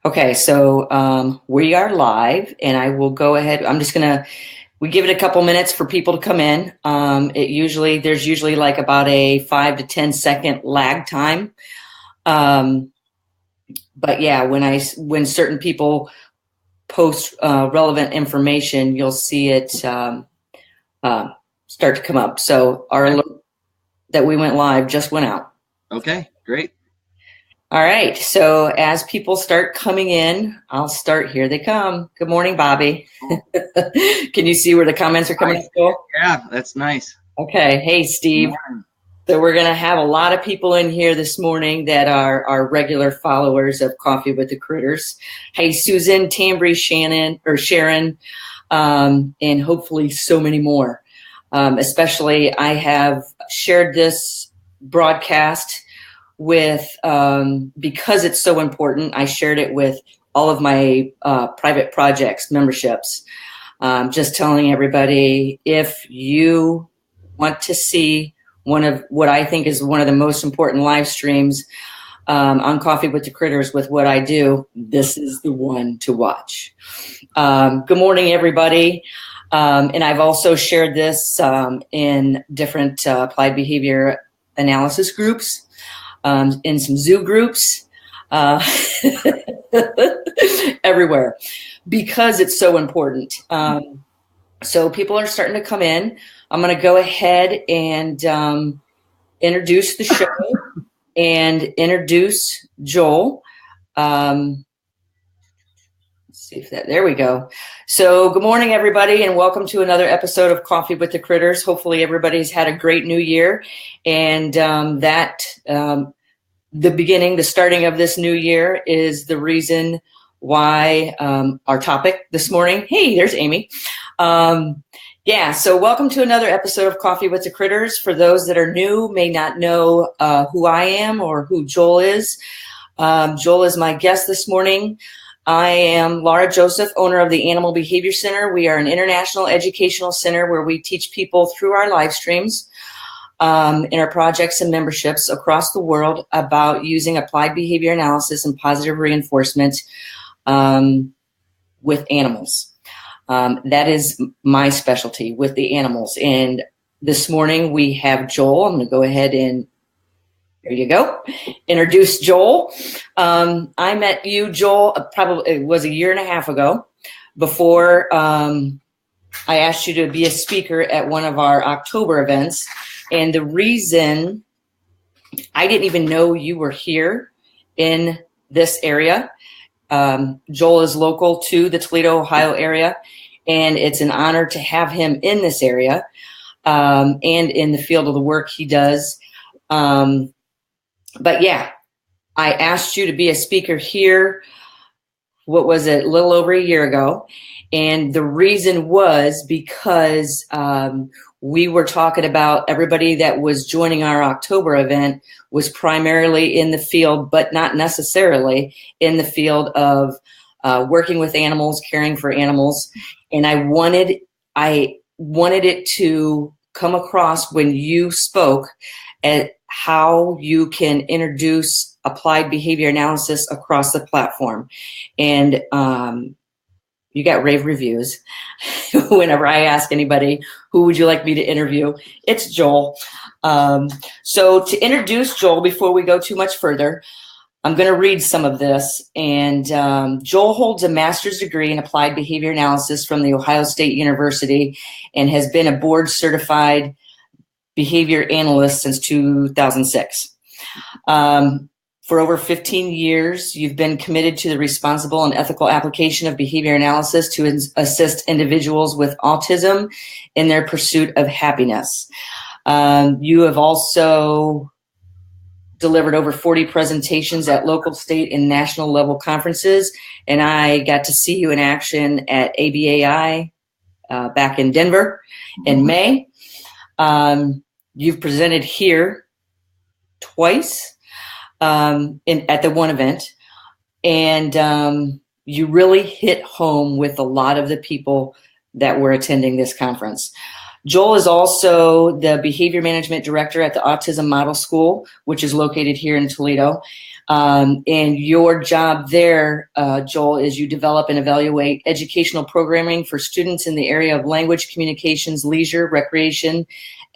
Okay, so we are live, and I will go ahead. We give it a couple minutes for people to come in. There's usually like about a 5 to 10 second lag time. But yeah, when certain people post relevant information, you'll see it start to come up. So our alert that we went live just went out. Okay, great. All right. So as people start coming in, I'll start. Here they come. Good morning, Bobby. Can you see where the comments are coming from? Yeah, that's nice. Okay. Hey, Steve. So we're going to have a lot of people in here this morning that are regular followers of Coffee with the Critters. Hey, Susan, Tambry, Sharon, and hopefully so many more. Especially I have shared this broadcast with, because it's so important, I shared it with all of my private projects memberships. Just telling everybody, if you want to see one of what I think is one of the most important live streams on Coffee with the Critters with what I do, this is the one to watch. Good morning, everybody. And I've also shared this in different applied behavior analysis groups. In some zoo groups, everywhere, because it's so important. So people are starting to come in. I'm going to go ahead and introduce the show and introduce Joel. Let's see if there we go. So good morning, everybody, and welcome to another episode of Coffee with the Critters. Hopefully everybody's had a great new year, and the starting of this new year is the reason why our topic this morning. Hey, there's Amy. So welcome to another episode of Coffee with the Critters. For those that are new, may not know who I am or who Joel is. Joel is my guest this morning. I am Lara Joseph, owner of the Animal Behavior Center. We are an international educational center where we teach people through our live streams in our projects and memberships across the world about using applied behavior analysis and positive reinforcement with animals. That is my specialty, with the animals. And this morning we have Joel. I'm going to go ahead and, there you go, introduce Joel. I met you, Joel, probably it was a year and a half ago, before I asked you to be a speaker at one of our October events. And the reason I didn't even know you were here in this area, Joel is local to the Toledo, Ohio area, and it's an honor to have him in this area and in the field of the work he does. But yeah, I asked you to be a speaker here, what was it, a little over a year ago. And the reason was because we were talking about everybody that was joining our October event was primarily in the field, but not necessarily in the field of working with animals, caring for animals. And I wanted it to come across when you spoke at how you can introduce applied behavior analysis across the platform. And you got rave reviews. Whenever I ask anybody, who would you like me to interview? It's Joel. So to introduce Joel, before we go too much further, I'm going to read some of this. And Joel holds a master's degree in applied behavior analysis from The Ohio State University and has been a board certified behavior analyst since 2006. For over 15 years, you've been committed to the responsible and ethical application of behavior analysis to assist individuals with autism in their pursuit of happiness. You have also delivered over 40 presentations at local, state, and national level conferences, and I got to see you in action at ABAI back in Denver in May. You've presented here twice. At the one event, and you really hit home with a lot of the people that were attending this conference. Joel is also the behavior management director at the Autism Model School, which is located here in Toledo. And your job there, Joel, is you develop and evaluate educational programming for students in the area of language, communications, leisure, recreation,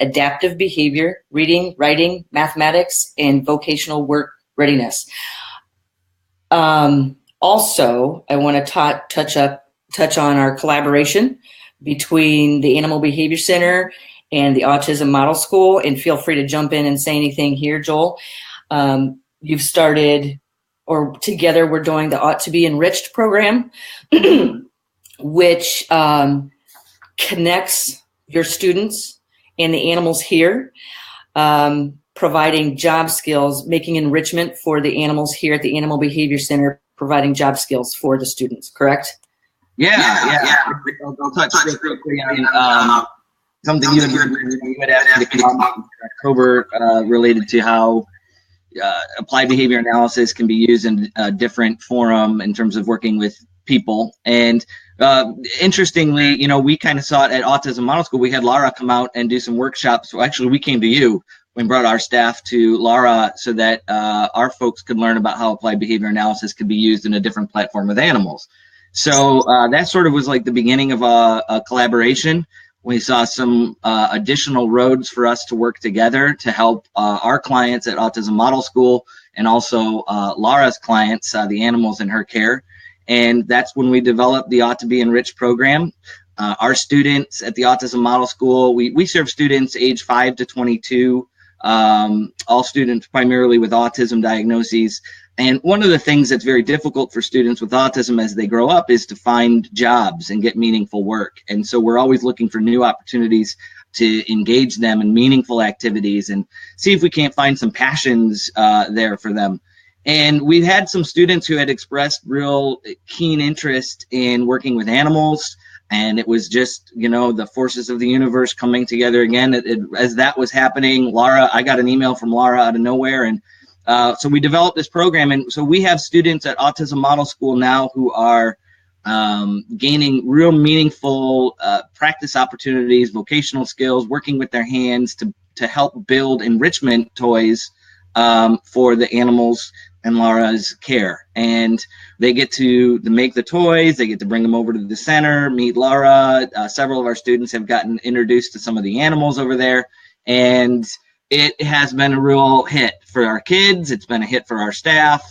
adaptive behavior, reading, writing, mathematics, and vocational work readiness. Also, I want to touch on our collaboration between the Animal Behavior Center and the Autism Model School, and feel free to jump in and say anything here, Joel. You've started, or together we're doing the Aut-To-Be-Enriched program, which connects your students and the animals here, providing job skills, making enrichment for the animals here at the Animal Behavior Center, providing job skills for the students, correct? Yeah. I'll touch quickly on something you had asked me to come up in October related to how applied behavior analysis can be used in a different forum in terms of working with people. And interestingly, we kind of saw it at Autism Model School. We had Lara come out and do some workshops. So actually, we came to you. We brought our staff to Lara so that our folks could learn about how applied behavior analysis could be used in a different platform with animals. So that sort of was like the beginning of a collaboration. We saw some additional roads for us to work together to help our clients at Autism Model School, and also Lara's clients, the animals in her care. And that's when we developed the Aut-To-Be-Enriched program. Our students at the Autism Model School, we serve students age 5 to 22, all students primarily with autism diagnoses. And one of the things that's very difficult for students with autism as they grow up is to find jobs and get meaningful work. And so we're always looking for new opportunities to engage them in meaningful activities and see if we can't find some passions there for them. And we've had some students who had expressed real keen interest in working with animals. And it was just, the forces of the universe coming together again. As that was happening, I got an email from Lara out of nowhere, and so we developed this program. And so we have students at Autism Model School now who are gaining real meaningful practice opportunities, vocational skills, working with their hands to help build enrichment toys for the animals in Lara's care. And they get to make the toys, they get to bring them over to the center, meet Lara. Several of our students have gotten introduced to some of the animals over there. And it has been a real hit for our kids. It's been a hit for our staff.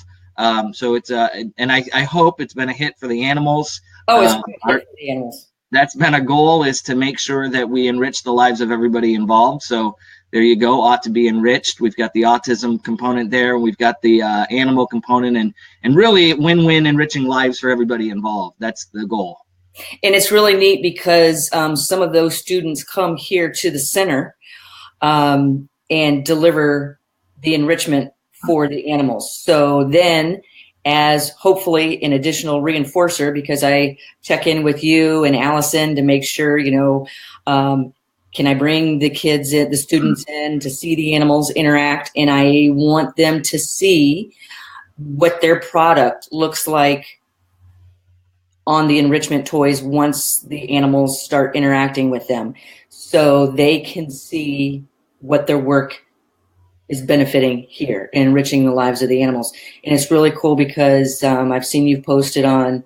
So it's and I hope it's been a hit for the animals. Oh, it's been a hit for the animals. That's been a goal, is to make sure that we enrich the lives of everybody involved. So there you go, Aut-To-Be-Enriched. We've got the autism component there. We've got the animal component, and really win-win, enriching lives for everybody involved. That's the goal. And it's really neat because some of those students come here to the center and deliver the enrichment for the animals. So then, as hopefully an additional reinforcer, because I check in with you and Allison to make sure, can I bring the kids, the students in to see the animals interact? And I want them to see what their product looks like on the enrichment toys once the animals start interacting with them, so they can see what their work is benefiting here, enriching the lives of the animals. And it's really cool because I've seen you posted on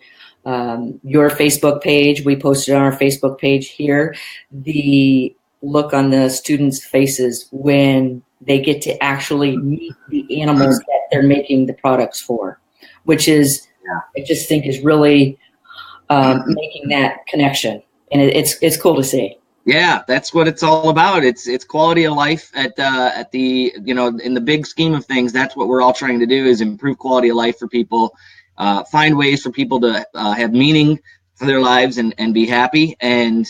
your Facebook page. We posted on our Facebook page here the look on the students' faces when they get to actually meet the animals that they're making the products for, which is, I just think is really making that connection. And it's cool to see. Yeah, that's what it's all about. It's quality of life at the in the big scheme of things. That's what we're all trying to do, is improve quality of life for people, find ways for people to have meaning for their lives and be happy. And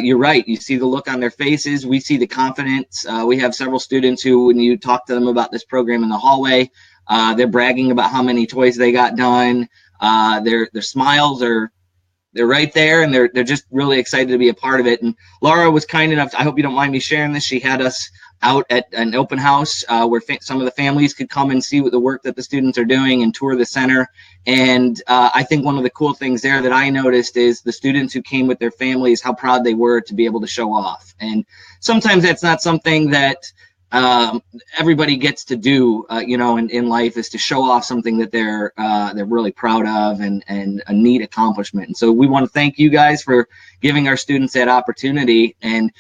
you're right. You see the look on their faces. We see the confidence. We have several students who, when you talk to them about this program in the hallway, they're bragging about how many toys they got done. Their smiles are they're right there, and they're just really excited to be a part of it. And Lara was kind enough, I hope you don't mind me sharing this, she had us out at an open house where some of the families could come and see what the work that the students are doing and tour the center. And I think one of the cool things there that I noticed is the students who came with their families, how proud they were to be able to show off. And sometimes that's not something that everybody gets to do, in life, is to show off something that they're really proud of and a neat accomplishment. And so we want to thank you guys for giving our students that opportunity. And,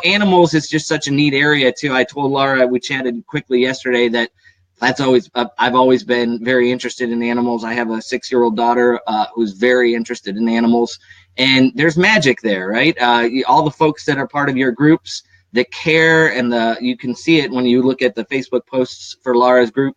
animals is just such a neat area too. I told Lara, we chatted quickly yesterday, that's always, I've always been very interested in animals. I have a 6-year-old daughter who's very interested in animals, and there's magic there, right? All the folks that are part of your groups, the care and you can see it when you look at the Facebook posts for Lara's group,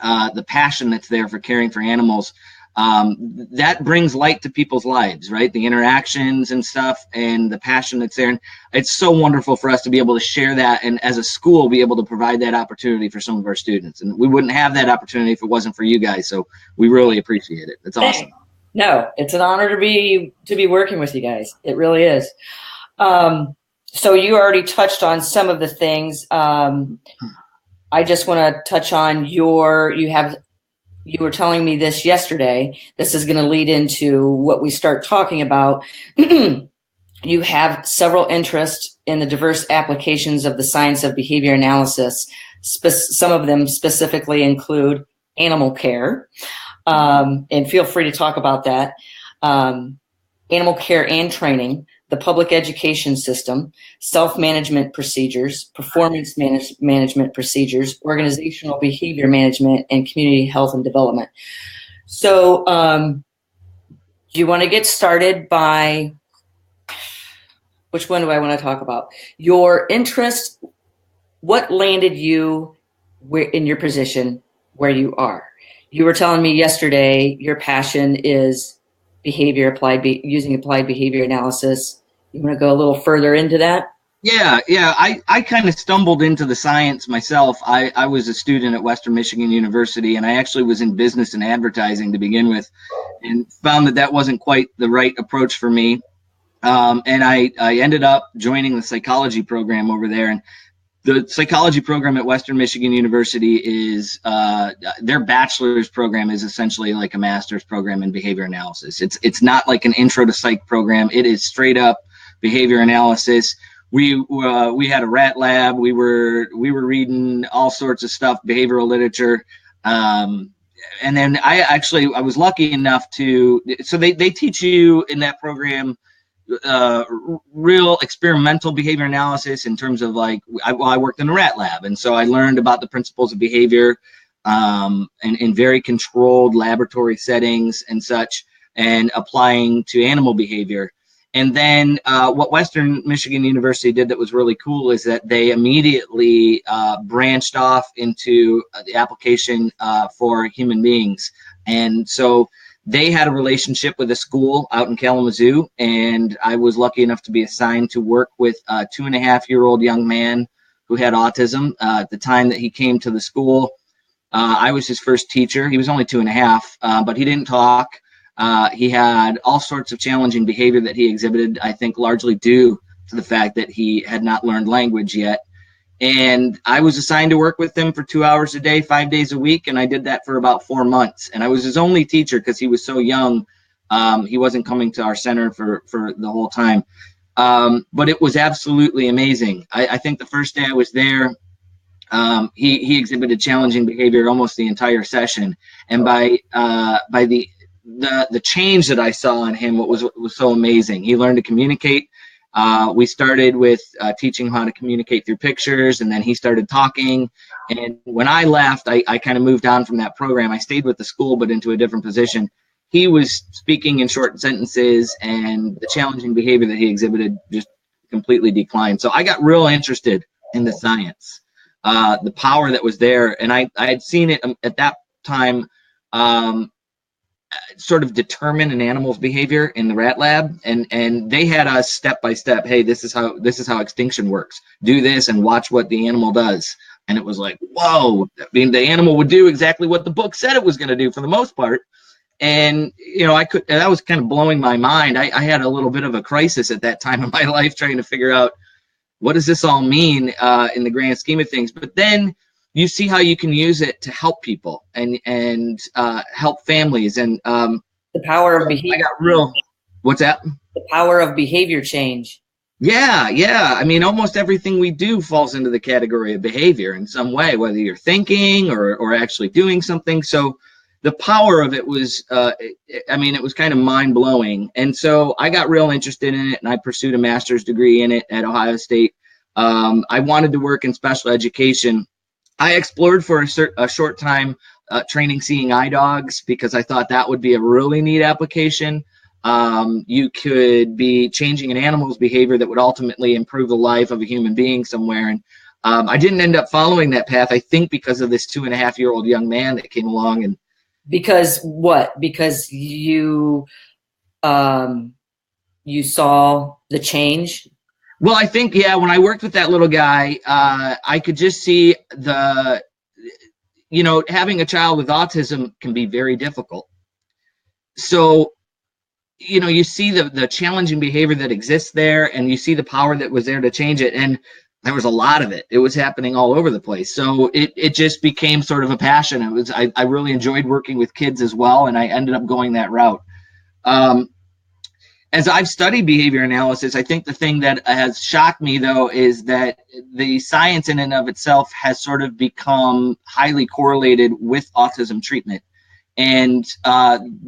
the passion that's there for caring for animals, that brings light to people's lives, right? The interactions and stuff and the passion that's there. And it's so wonderful for us to be able to share that, and as a school be able to provide that opportunity for some of our students. And we wouldn't have that opportunity if it wasn't for you guys. So we really appreciate it. It's awesome. No, it's an honor to be working with you guys. It really is. So you already touched on some of the things. I just want to touch on you were telling me this yesterday. This is going to lead into what we start talking about. You have several interests in the diverse applications of the science of behavior analysis. Some of them specifically include animal care. And feel free to talk about that. Animal care and training, the public education system, self-management procedures, performance management procedures, organizational behavior management, and community health and development. So do you want to get started by, which one do I want to talk about? Your interest, what landed you in your position where you are? You were telling me yesterday your passion is using applied behavior analysis. You want to go a little further into that? Yeah. I kind of stumbled into the science myself. I was a student at Western Michigan University, and I actually was in business and advertising to begin with, and found that wasn't quite the right approach for me. And I ended up joining the psychology program over there. And the psychology program at Western Michigan University is their bachelor's program is essentially like a master's program in behavior analysis. It's not like an intro to psych program. It is straight up behavior analysis. We had a rat lab. We were reading all sorts of stuff, behavioral literature. And then I was lucky enough so they teach you in that program real experimental behavior analysis in terms of like, I worked in a rat lab, and so I learned about the principles of behavior in very controlled laboratory settings and such, and applying to animal behavior. And then what Western Michigan University did that was really cool is that they immediately branched off into the application for human beings. And so they had a relationship with a school out in Kalamazoo, and I was lucky enough to be assigned to work with a 2.5-year-old young man who had autism. At the time that he came to the school, I was his first teacher. He was only 2.5, but he didn't talk. He had all sorts of challenging behavior that he exhibited, I think largely due to the fact that he had not learned language yet. And I was assigned to work with him for 2 hours a day, 5 days a week. And I did that for about 4 months. And I was his only teacher because he was so young. He wasn't coming to our center for the whole time. But it was absolutely amazing. I think the first day I was there, he exhibited challenging behavior almost the entire session. And by the change that I saw in him, what was so amazing. He learned to communicate. We started with teaching how to communicate through pictures, and then he started talking. And when I left, I kind of moved on from that program. I stayed with the school, but into a different position. He was speaking in short sentences, and the challenging behavior that he exhibited just completely declined. So I got real interested in the science, the power that was there. And I had seen it at that time, sort of determine an animal's behavior in the rat lab, and they had us step by step. Hey, this is how extinction works. Do this and watch what the animal does. And it was like, whoa! I mean, the animal would do exactly what the book said it was going to do for the most part. And, you know, that was kind of blowing my mind. I had a little bit of a crisis at that time in my life trying to figure out what does this all mean in the grand scheme of things. But then you see how you can use it to help people and help families. And the power of behavior. I got real, what's that? The power of behavior change. Yeah. I mean, almost everything we do falls into the category of behavior in some way, whether you're thinking or actually doing something. So the power of it was, it was kind of mind blowing. And so I got real interested in it, and I pursued a master's degree in it at Ohio State. I wanted to work in special education. I explored for a short time training seeing eye dogs because I thought that would be a really neat application. You could be changing an animal's behavior that would ultimately improve the life of a human being somewhere. And I didn't end up following that path, I think, because of this 2.5-year-old young man that came along. And because what? Because you saw the change? Well, I think, yeah, when I worked with that little guy, I could just see having a child with autism can be very difficult. So, you see the challenging behavior that exists there, and you see the power that was there to change it. And there was a lot of it. It was happening all over the place. So it just became sort of a passion. I really enjoyed working with kids as well, and I ended up going that route. As I've studied behavior analysis, I think the thing that has shocked me, though, is that the science in and of itself has sort of become highly correlated with autism treatment. And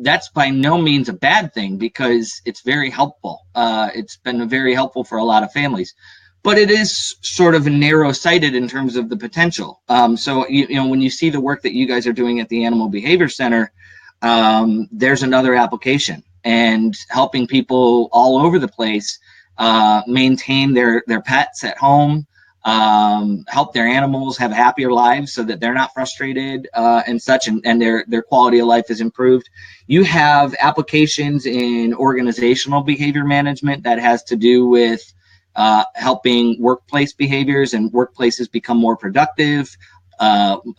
that's by no means a bad thing, because it's very helpful. It's been very helpful for a lot of families. But it is sort of narrow-sighted in terms of the potential. So when you see the work that you guys are doing at the Animal Behavior Center, there's another application, and helping people all over the place maintain their pets at home, help their animals have happier lives so that they're not frustrated and such, and their quality of life is improved. You have applications in organizational behavior management that has to do with helping workplace behaviors and workplaces become more productive,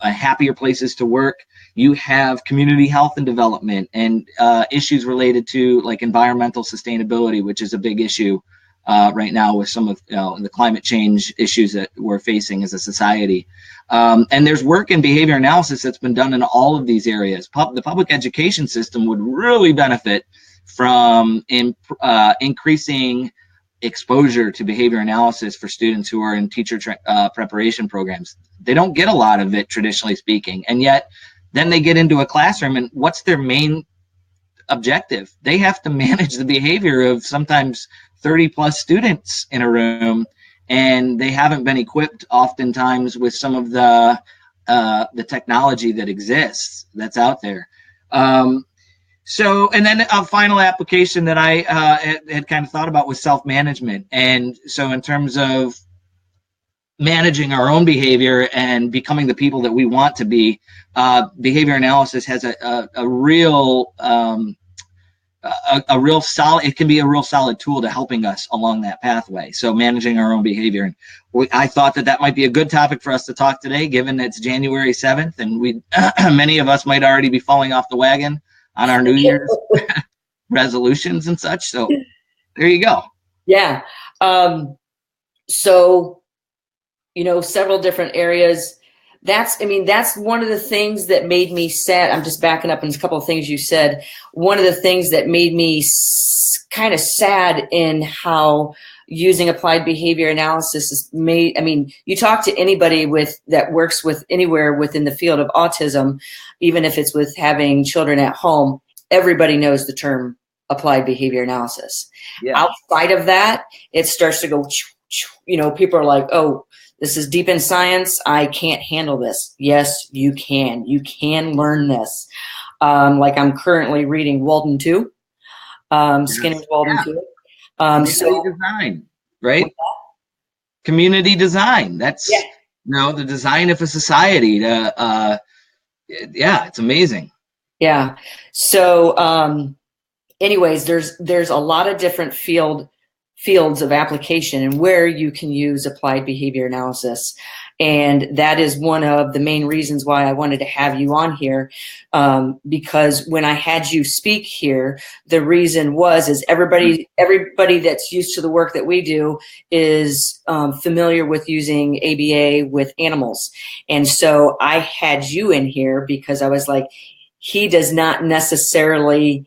happier places to work. You have community health and development and issues related to like environmental sustainability, which is a big issue right now with some of the climate change issues that we're facing as a society. And there's work in behavior analysis that's been done in all of these areas. The public education system would really benefit from increasing exposure to behavior analysis for students who are in teacher preparation programs. They don't get a lot of it, traditionally speaking, and yet then they get into a classroom, and what's their main objective? They have to manage the behavior of sometimes 30 plus students in a room, and they haven't been equipped oftentimes with some of the technology that exists that's out there. So, and then a final application that I had kind of thought about was self-management. And so in terms of managing our own behavior and becoming the people that we want to be, behavior analysis has a real solid, it can be a real solid tool to helping us along that pathway. So managing our own behavior. And I thought that might be a good topic for us to talk today, given it's January 7th, and many of us might already be falling off the wagon on our New Year's resolutions and such. So there you go. Yeah. So, several different areas. That's one of the things that made me sad. I'm just backing up on a couple of things you said. One of the things that made me kind of sad in how using applied behavior analysis is made. You talk to anybody that works with anywhere within the field of autism, even if it's with having children at home, everybody knows the term applied behavior analysis. Yeah. Outside of that, it starts to go, people are like, oh, this is deep in science. I can't handle this. Yes, you can. You can learn this. Like I'm currently reading Walden 2, Skinner's Walden 2. Community design, right? Community design. That's the design of a society. It's amazing. Yeah. So, anyways, there's a lot of different fields of application and where you can use applied behavior analysis. And that is one of the main reasons why I wanted to have you on here, because when I had you speak here, the reason is everybody that's used to the work that we do is familiar with using ABA with animals. And so I had you in here because I was like, he does not necessarily,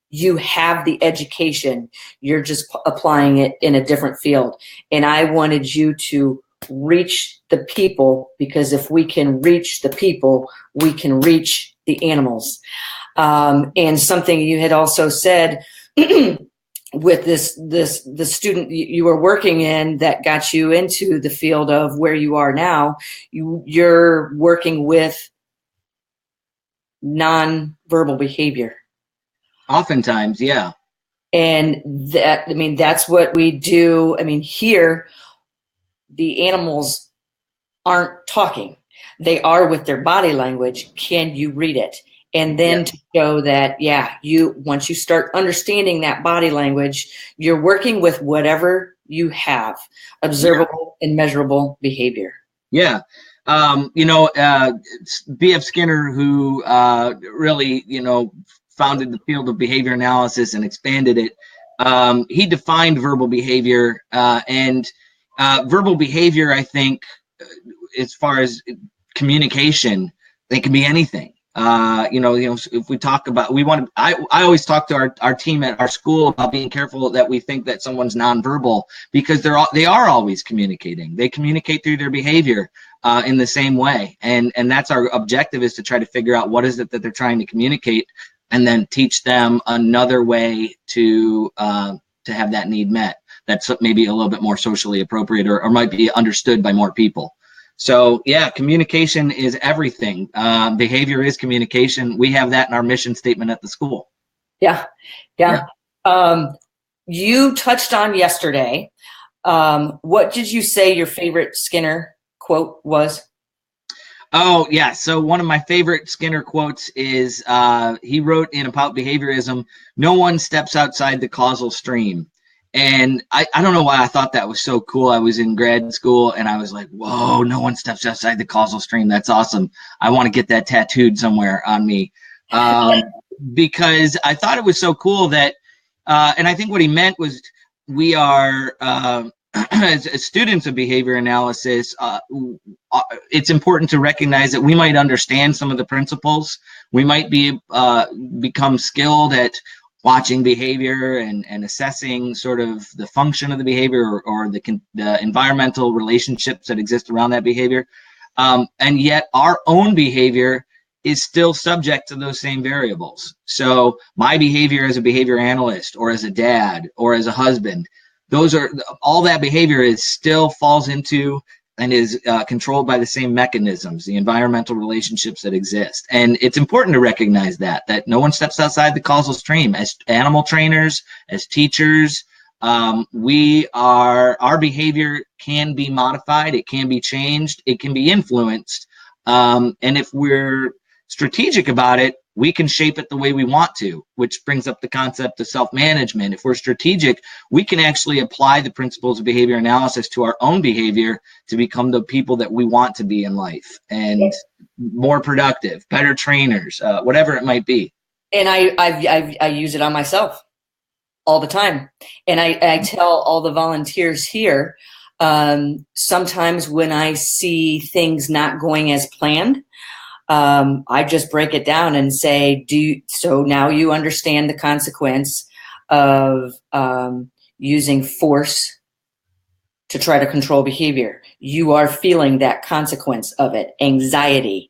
you have the education, you're just applying it in a different field. And I wanted you to reach the people, because if we can reach the people, we can reach the animals. And something you had also said with the student you were working in that got you into the field of where you are now, you're working with nonverbal behavior. Oftentimes, yeah. And that, I mean, that's what we do. I mean, here, the animals aren't talking. They are with their body language. Can you read it? And then to show that, once you start understanding that body language, you're working with whatever you have, observable and measurable behavior. Yeah. B.F. Skinner, who really, founded the field of behavior analysis and expanded it, he defined verbal behavior. And verbal behavior, I think, as far as communication, they can be anything. If we talk about, I always talk to our team at our school about being careful that we think that someone's nonverbal, because they are always communicating. They communicate through their behavior in the same way. And that's our objective, is to try to figure out what is it that they're trying to communicate, and then teach them another way to have that need met. That's maybe a little bit more socially appropriate, or might be understood by more people. So yeah, communication is everything. Behavior is communication. We have that in our mission statement at the school. Yeah. You touched on yesterday. What did you say your favorite Skinner quote was? Oh yeah, so one of my favorite Skinner quotes is, he wrote in About Behaviorism, "No one steps outside the causal stream." And I don't know why I thought that was so cool. I was in grad school and I was like, whoa, no one steps outside the causal stream. That's awesome. I want to get that tattooed somewhere on me. Because I thought it was so cool that, and I think what he meant was, we are, as students of behavior analysis, it's important to recognize that we might understand some of the principles. We might become skilled at watching behavior and assessing sort of the function of the behavior, or the environmental relationships that exist around that behavior. And yet our own behavior is still subject to those same variables. So my behavior as a behavior analyst, or as a dad, or as a husband, all that behavior still falls into and is controlled by the same mechanisms, the environmental relationships that exist. And it's important to recognize that no one steps outside the causal stream. As animal trainers, as teachers, our behavior can be modified, it can be changed, it can be influenced. And if we're strategic about it, we can shape it the way we want to, which brings up the concept of self-management. If we're strategic, we can actually apply the principles of behavior analysis to our own behavior to become the people that we want to be in life, and more productive, better trainers, whatever it might be. And I use it on myself all the time. And I tell all the volunteers here, sometimes when I see things not going as planned, I just break it down and say, so now you understand the consequence of using force to try to control behavior. You are feeling that consequence of it, anxiety,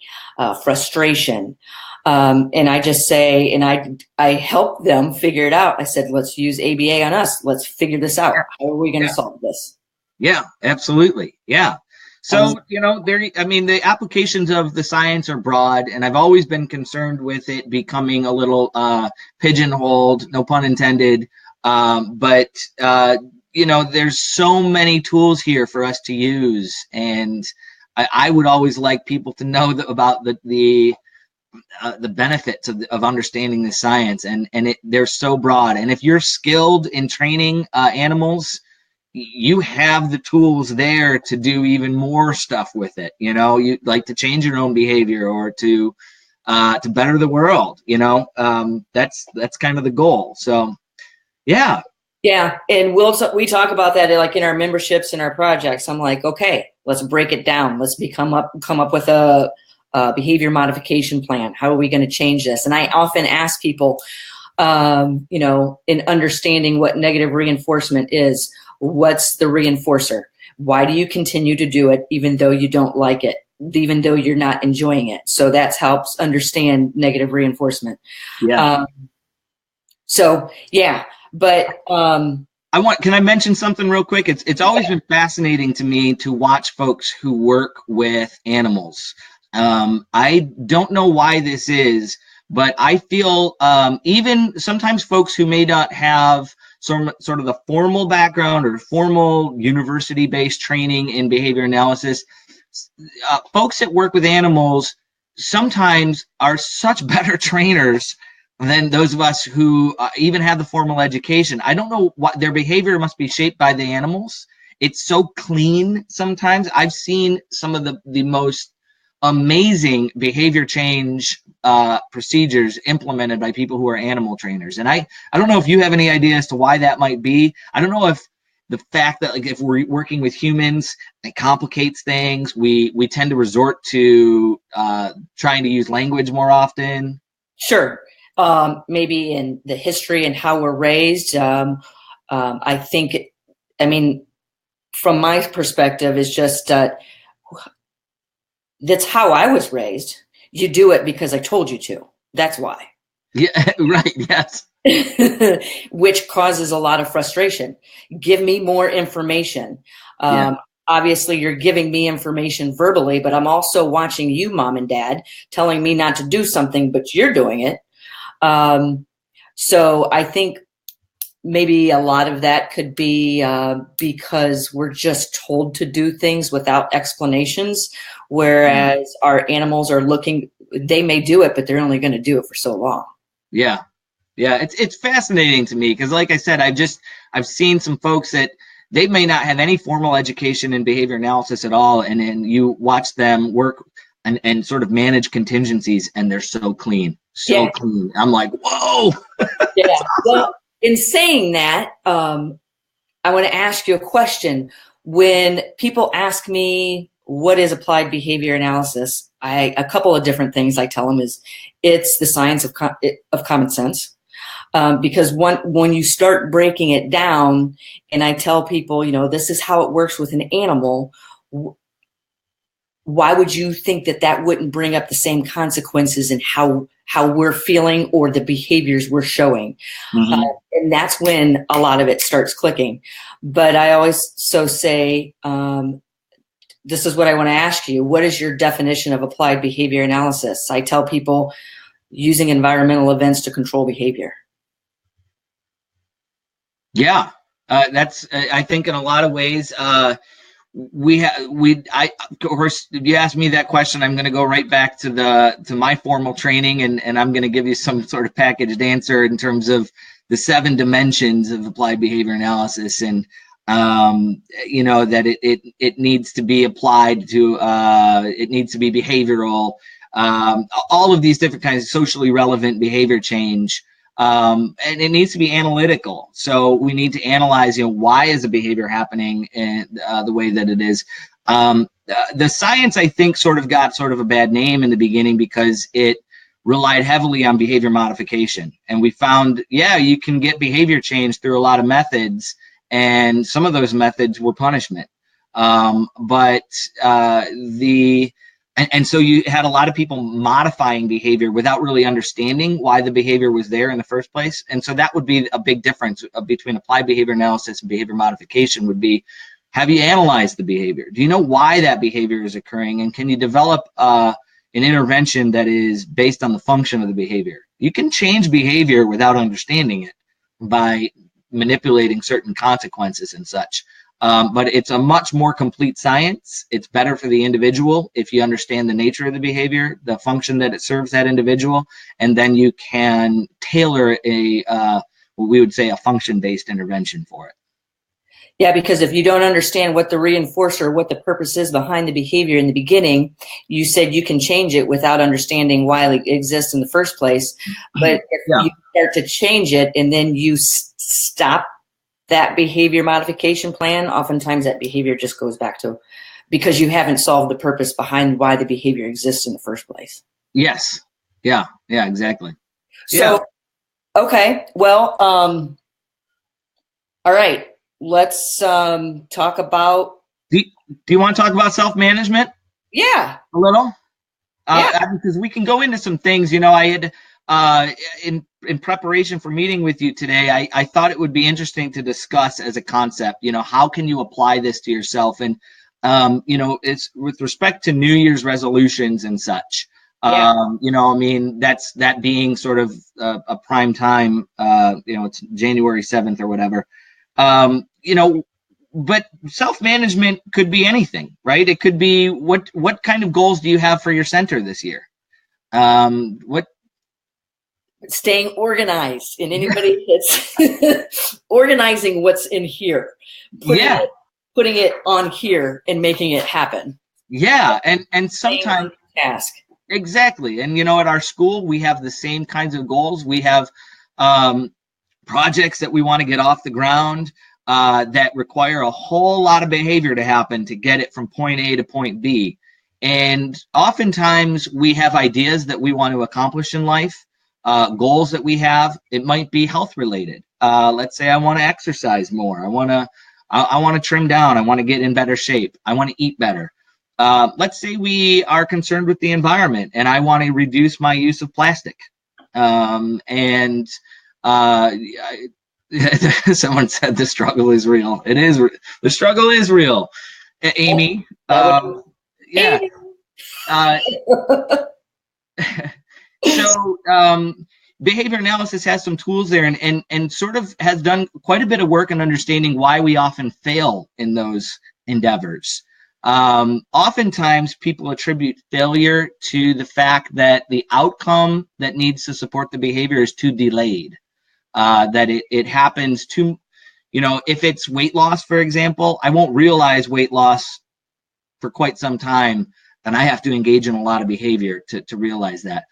frustration. And I just say, and I help them figure it out. I said, let's use ABA on us. Let's figure this out. How are we going to solve this? Yeah, absolutely. Yeah. So, the applications of the science are broad, and I've always been concerned with it becoming a little pigeonholed, no pun intended. But there's so many tools here for us to use, and I would always like people to know about the benefits of understanding the science, and they're so broad. And if you're skilled in training animals, you have the tools there to do even more stuff with it. You know, you like to change your own behavior or to better the world. You know, that's kind of the goal. So, yeah. Yeah, and we talk about that like in our memberships and our projects. I'm like, okay, let's break it down. Let's come up with a behavior modification plan. How are we going to change this? And I often ask people, you know, in understanding what negative reinforcement is, what's the reinforcer? Why do you continue to do it even though you don't like it, even though you're not enjoying it? So that helps understand negative reinforcement. Yeah. So yeah. But can I mention something real quick? It's always been fascinating to me to watch folks who work with animals. I don't know why this is, but I feel even sometimes folks who may not have sort of the formal background or formal university-based training in behavior analysis, folks that work with animals sometimes are such better trainers than those of us who even have the formal education. I don't know what their behavior must be shaped by the animals. It's so clean sometimes. I've seen some of the most amazing behavior change procedures implemented by people who are animal trainers. And I don't know if you have any idea as to why that might be. I don't know if the fact that, like, if we're working with humans, it complicates things. We tend to resort to trying to use language more often. Sure. Maybe in the history and how we're raised. I think, I mean, from my perspective, is just that's how I was raised. You do it because I told you to. That's why. Yeah, right. Yes. Which causes a lot of frustration. Give me more information. Yeah. Obviously, you're giving me information verbally, but I'm also watching you, mom and dad, telling me not to do something, but you're doing it. So I think maybe a lot of that could be because we're just told to do things without explanations, whereas our animals are looking, they may do it, but they're only going to do it for so long. Yeah. Yeah. It's fascinating to me because, like I said, I've seen some folks that they may not have any formal education in behavior analysis at all. And then you watch them work and sort of manage contingencies, and they're so clean. So clean. I'm like, whoa. Yeah. Awesome. Well, in saying that, I want to ask you a question. When people ask me what is applied behavior analysis, a couple of different things I tell them is it's the science of common sense. Because when you start breaking it down, and I tell people, you know, this is how it works with an animal, why would you think that wouldn't bring up the same consequences in how we're feeling or the behaviors we're showing? Mm-hmm. And that's when a lot of it starts clicking. But I always say, this is what I want to ask you. What is your definition of applied behavior analysis? I tell people using environmental events to control behavior. Yeah, that's, I think in a lot of ways, of course, if you ask me that question, I'm going to go right back to my formal training, and I'm going to give you some sort of packaged answer in terms of the 7 dimensions of applied behavior analysis, and you know, that it needs to be applied to, it needs to be behavioral, all of these different kinds of socially relevant behavior change. And it needs to be analytical. So we need to analyze, you know, why is a behavior happening in the way that it is. The science, I think, sort of got a bad name in the beginning because it relied heavily on behavior modification. And we found, yeah, you can get behavior change through a lot of methods, and some of those methods were punishment. And so you had a lot of people modifying behavior without really understanding why the behavior was there in the first place. And so that would be a big difference between applied behavior analysis and behavior modification would be, have you analyzed the behavior? Do you know why that behavior is occurring? And can you develop an intervention that is based on the function of the behavior? You can change behavior without understanding it by manipulating certain consequences and such. But it's a much more complete science. It's better for the individual if you understand the nature of the behavior, the function that it serves that individual, and then you can tailor what we would say a function-based intervention for it. Yeah, because if you don't understand what the reinforcer, what the purpose is behind the behavior in the beginning, you said you can change it without understanding why it exists in the first place. But if you start to change it and then you stop that behavior modification plan, oftentimes that behavior just goes back to, because you haven't solved the purpose behind why the behavior exists in the first place. Yes. Yeah, exactly. So, okay, well, all right. Let's talk about. Do you want to talk about self-management? Yeah. A little? Yeah. Because we can go into some things. I had in preparation for meeting with you today, I thought it would be interesting to discuss as a concept. How can you apply this to yourself? And it's with respect to New Year's resolutions and such. That's that being sort of a prime time. It's January 7th or whatever. But self-management could be anything, right? It could be what kind of goals do you have for your center this year? What? Staying organized, and anybody that's organizing what's in here, putting it on here and making it happen. Yeah, and sometimes task. Exactly. And at our school we have the same kinds of goals. We have projects that we want to get off the ground that require a whole lot of behavior to happen to get it from point A to point B. And oftentimes we have ideas that we want to accomplish in life, goals that we have. It might be health related. Let's say I want to exercise more. I want to trim down. I want to get in better shape. I want to eat better. Let's say we are concerned with the environment and I want to reduce my use of plastic. Someone said the struggle is real. It is. The struggle is real. Amy. Yeah. So behavior analysis has some tools there and sort of has done quite a bit of work in understanding why we often fail in those endeavors. Oftentimes people attribute failure to the fact that the outcome that needs to support the behavior is too delayed. That it happens too, if it's weight loss, for example, I won't realize weight loss for quite some time, and I have to engage in a lot of behavior to realize that.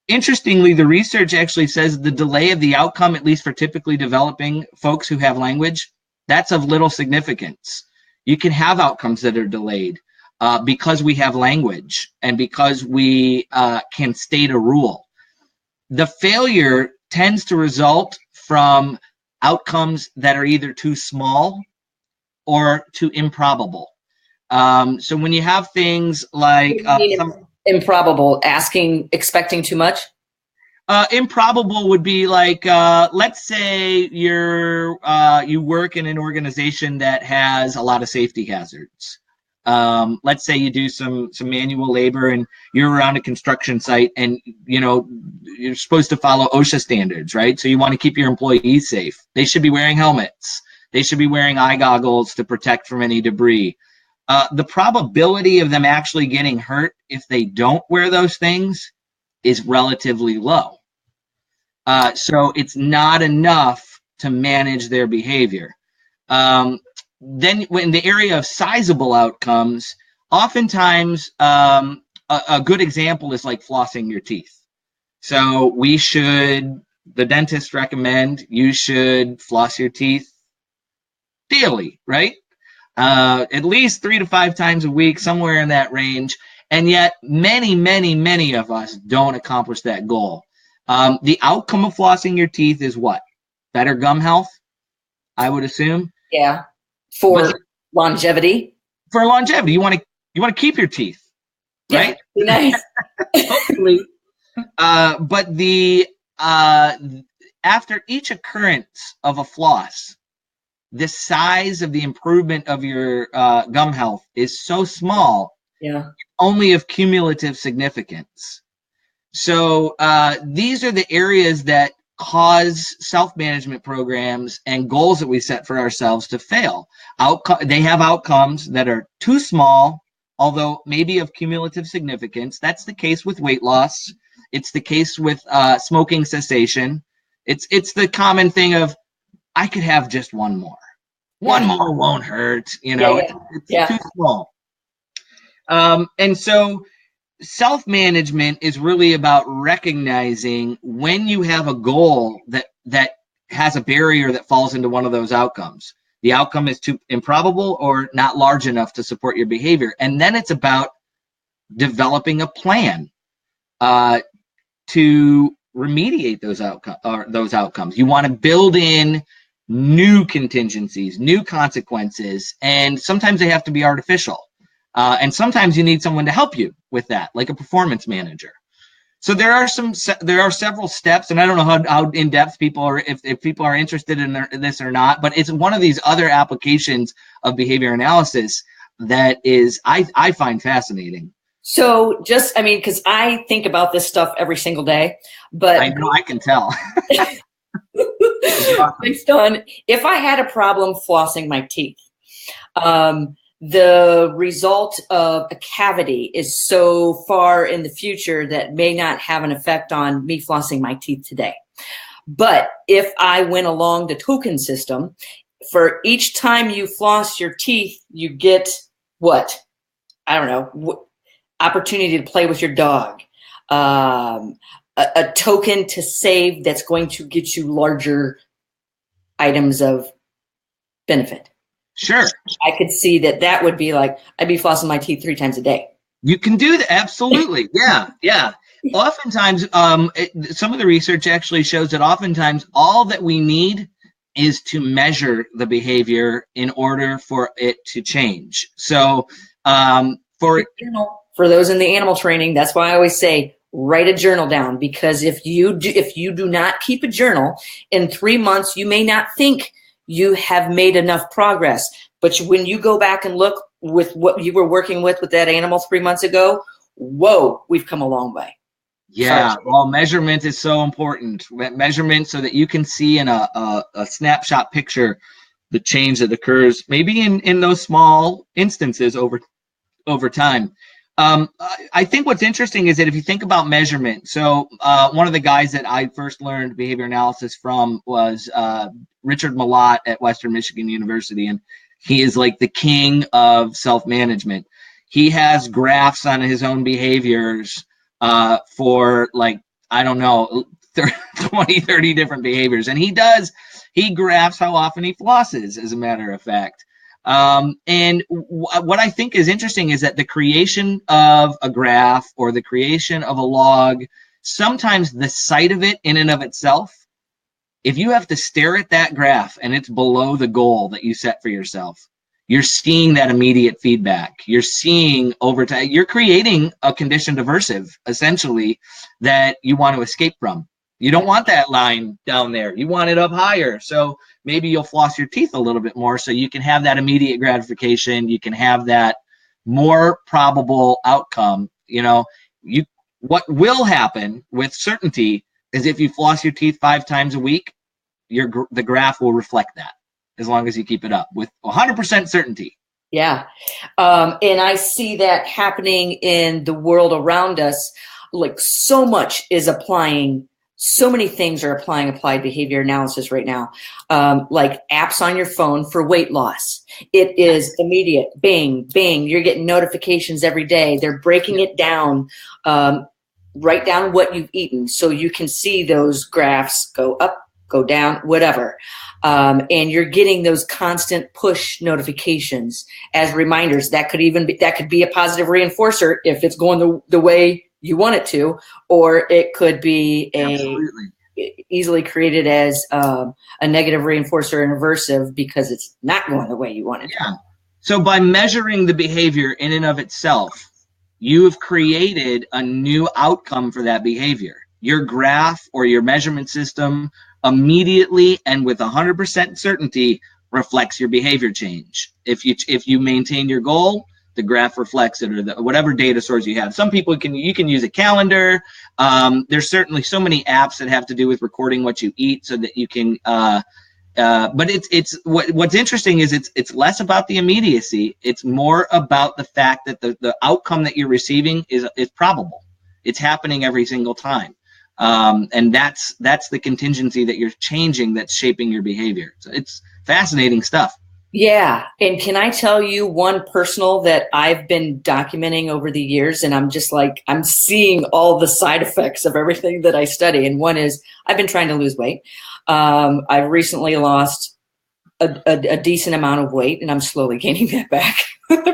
Interestingly, the research actually says the delay of the outcome, at least for typically developing folks who have language, that's of little significance. You can have outcomes that are delayed because we have language and because we can state a rule. The failure tends to result from outcomes that are either too small or too improbable. So when you have things like improbable, expecting too much. Improbable would be like, let's say you work in an organization that has a lot of safety hazards. Let's say you do some manual labor and you're around a construction site and you're supposed to follow OSHA standards, right? So you want to keep your employees safe. They should be wearing helmets. They should be wearing eye goggles to protect from any debris. The probability of them actually getting hurt if they don't wear those things is relatively low. So it's not enough to manage their behavior. Then in the area of sizable outcomes, oftentimes a good example is like flossing your teeth. So the dentist recommend you should floss your teeth daily, right? At least 3 to 5 times a week, somewhere in that range. And yet many, many, many of us don't accomplish that goal. The outcome of flossing your teeth is what? Better gum health, I would assume. Yeah. For longevity. For longevity, you want to keep your teeth, right? Yeah, nice. Hopefully. But after each occurrence of a floss, the size of the improvement of your gum health is so small, only of cumulative significance. So these are the areas that cause self-management programs and goals that we set for ourselves to fail. They have outcomes that are too small, although maybe of cumulative significance. That's the case with weight loss. It's the case with smoking cessation. It's the common thing of, I could have just one more. One more won't hurt. It's too small. And so self-management is really about recognizing when you have a goal that has a barrier that falls into one of those outcomes. The outcome is too improbable or not large enough to support your behavior. And then it's about developing a plan to remediate those outcomes. You want to build in new contingencies, new consequences, and sometimes they have to be artificial. And sometimes you need someone to help you with that, like a performance manager. So there are several steps, and I don't know how in depth people are, if people are interested in this or not, but it's one of these other applications of behavior analysis that is I find fascinating. So because I think about this stuff every single day, but I know I can tell. Based on if I had a problem flossing my teeth, the result of a cavity is so far in the future that may not have an effect on me flossing my teeth today. But if I went along the token system, for each time you floss your teeth, you get what? I don't know, opportunity to play with your dog, a token to save that's going to get you larger items of benefit. Sure. I could see that would be like, I'd be flossing my teeth 3 times a day. You can do that. Absolutely. Yeah. Oftentimes, some of the research actually shows that oftentimes all that we need is to measure the behavior in order for it to change. So for those in the animal training, that's why I always say, write a journal down, because if you do not keep a journal, in 3 months, you may not think you have made enough progress. But when you go back and look with what you were working with that animal 3 months ago, whoa, we've come a long way. Yeah, well, measurement is so important. Measurement so that you can see in a snapshot picture the change that occurs, maybe in those small instances over time. I think what's interesting is that if you think about measurement, so one of the guys that I first learned behavior analysis from was Richard Malott at Western Michigan University, and he is like the king of self-management. He has graphs on his own behaviors for like, I don't know, 20, 30 different behaviors. And he graphs how often he flosses, as a matter of fact. And what I think is interesting is that the creation of a graph or the creation of a log, sometimes the sight of it in and of itself, if you have to stare at that graph and it's below the goal that you set for yourself, you're seeing that immediate feedback. You're seeing over time, you're creating a conditioned aversive, essentially, that you want to escape from. You don't want that line down there. You want it up higher. So maybe you'll floss your teeth a little bit more so you can have that immediate gratification. You can have that more probable outcome. What will happen with certainty is if you floss your teeth 5 times a week, the graph will reflect that, as long as you keep it up with 100% certainty. Yeah. And I see that happening in the world around us. Like so many things are applying applied behavior analysis right now. Like apps on your phone for weight loss. It is immediate, bing, bing. You're getting notifications every day. They're breaking it down. Write down what you've eaten so you can see those graphs go up, go down, whatever. And you're getting those constant push notifications as reminders. That could be a positive reinforcer if it's going the way you want it to, or it could be easily created as a negative reinforcer and aversive because it's not going the way you want it to. So by measuring the behavior in and of itself, you have created a new outcome for that behavior. Your graph or your measurement system immediately and with 100% certainty reflects your behavior change. If you maintain your goal, the graph reflects it, or whatever data source you have. Some people you can use a calendar. There's certainly so many apps that have to do with recording what you eat so that you can. But what's interesting is it's less about the immediacy. It's more about the fact that the outcome that you're receiving is probable. It's happening every single time. And that's the contingency that you're changing that's shaping your behavior. So it's fascinating stuff. Yeah. And can I tell you one personal that I've been documenting over the years? And I'm just like, I'm seeing all the side effects of everything that I study. And one is I've been trying to lose weight. I've recently lost a decent amount of weight, and I'm slowly gaining that back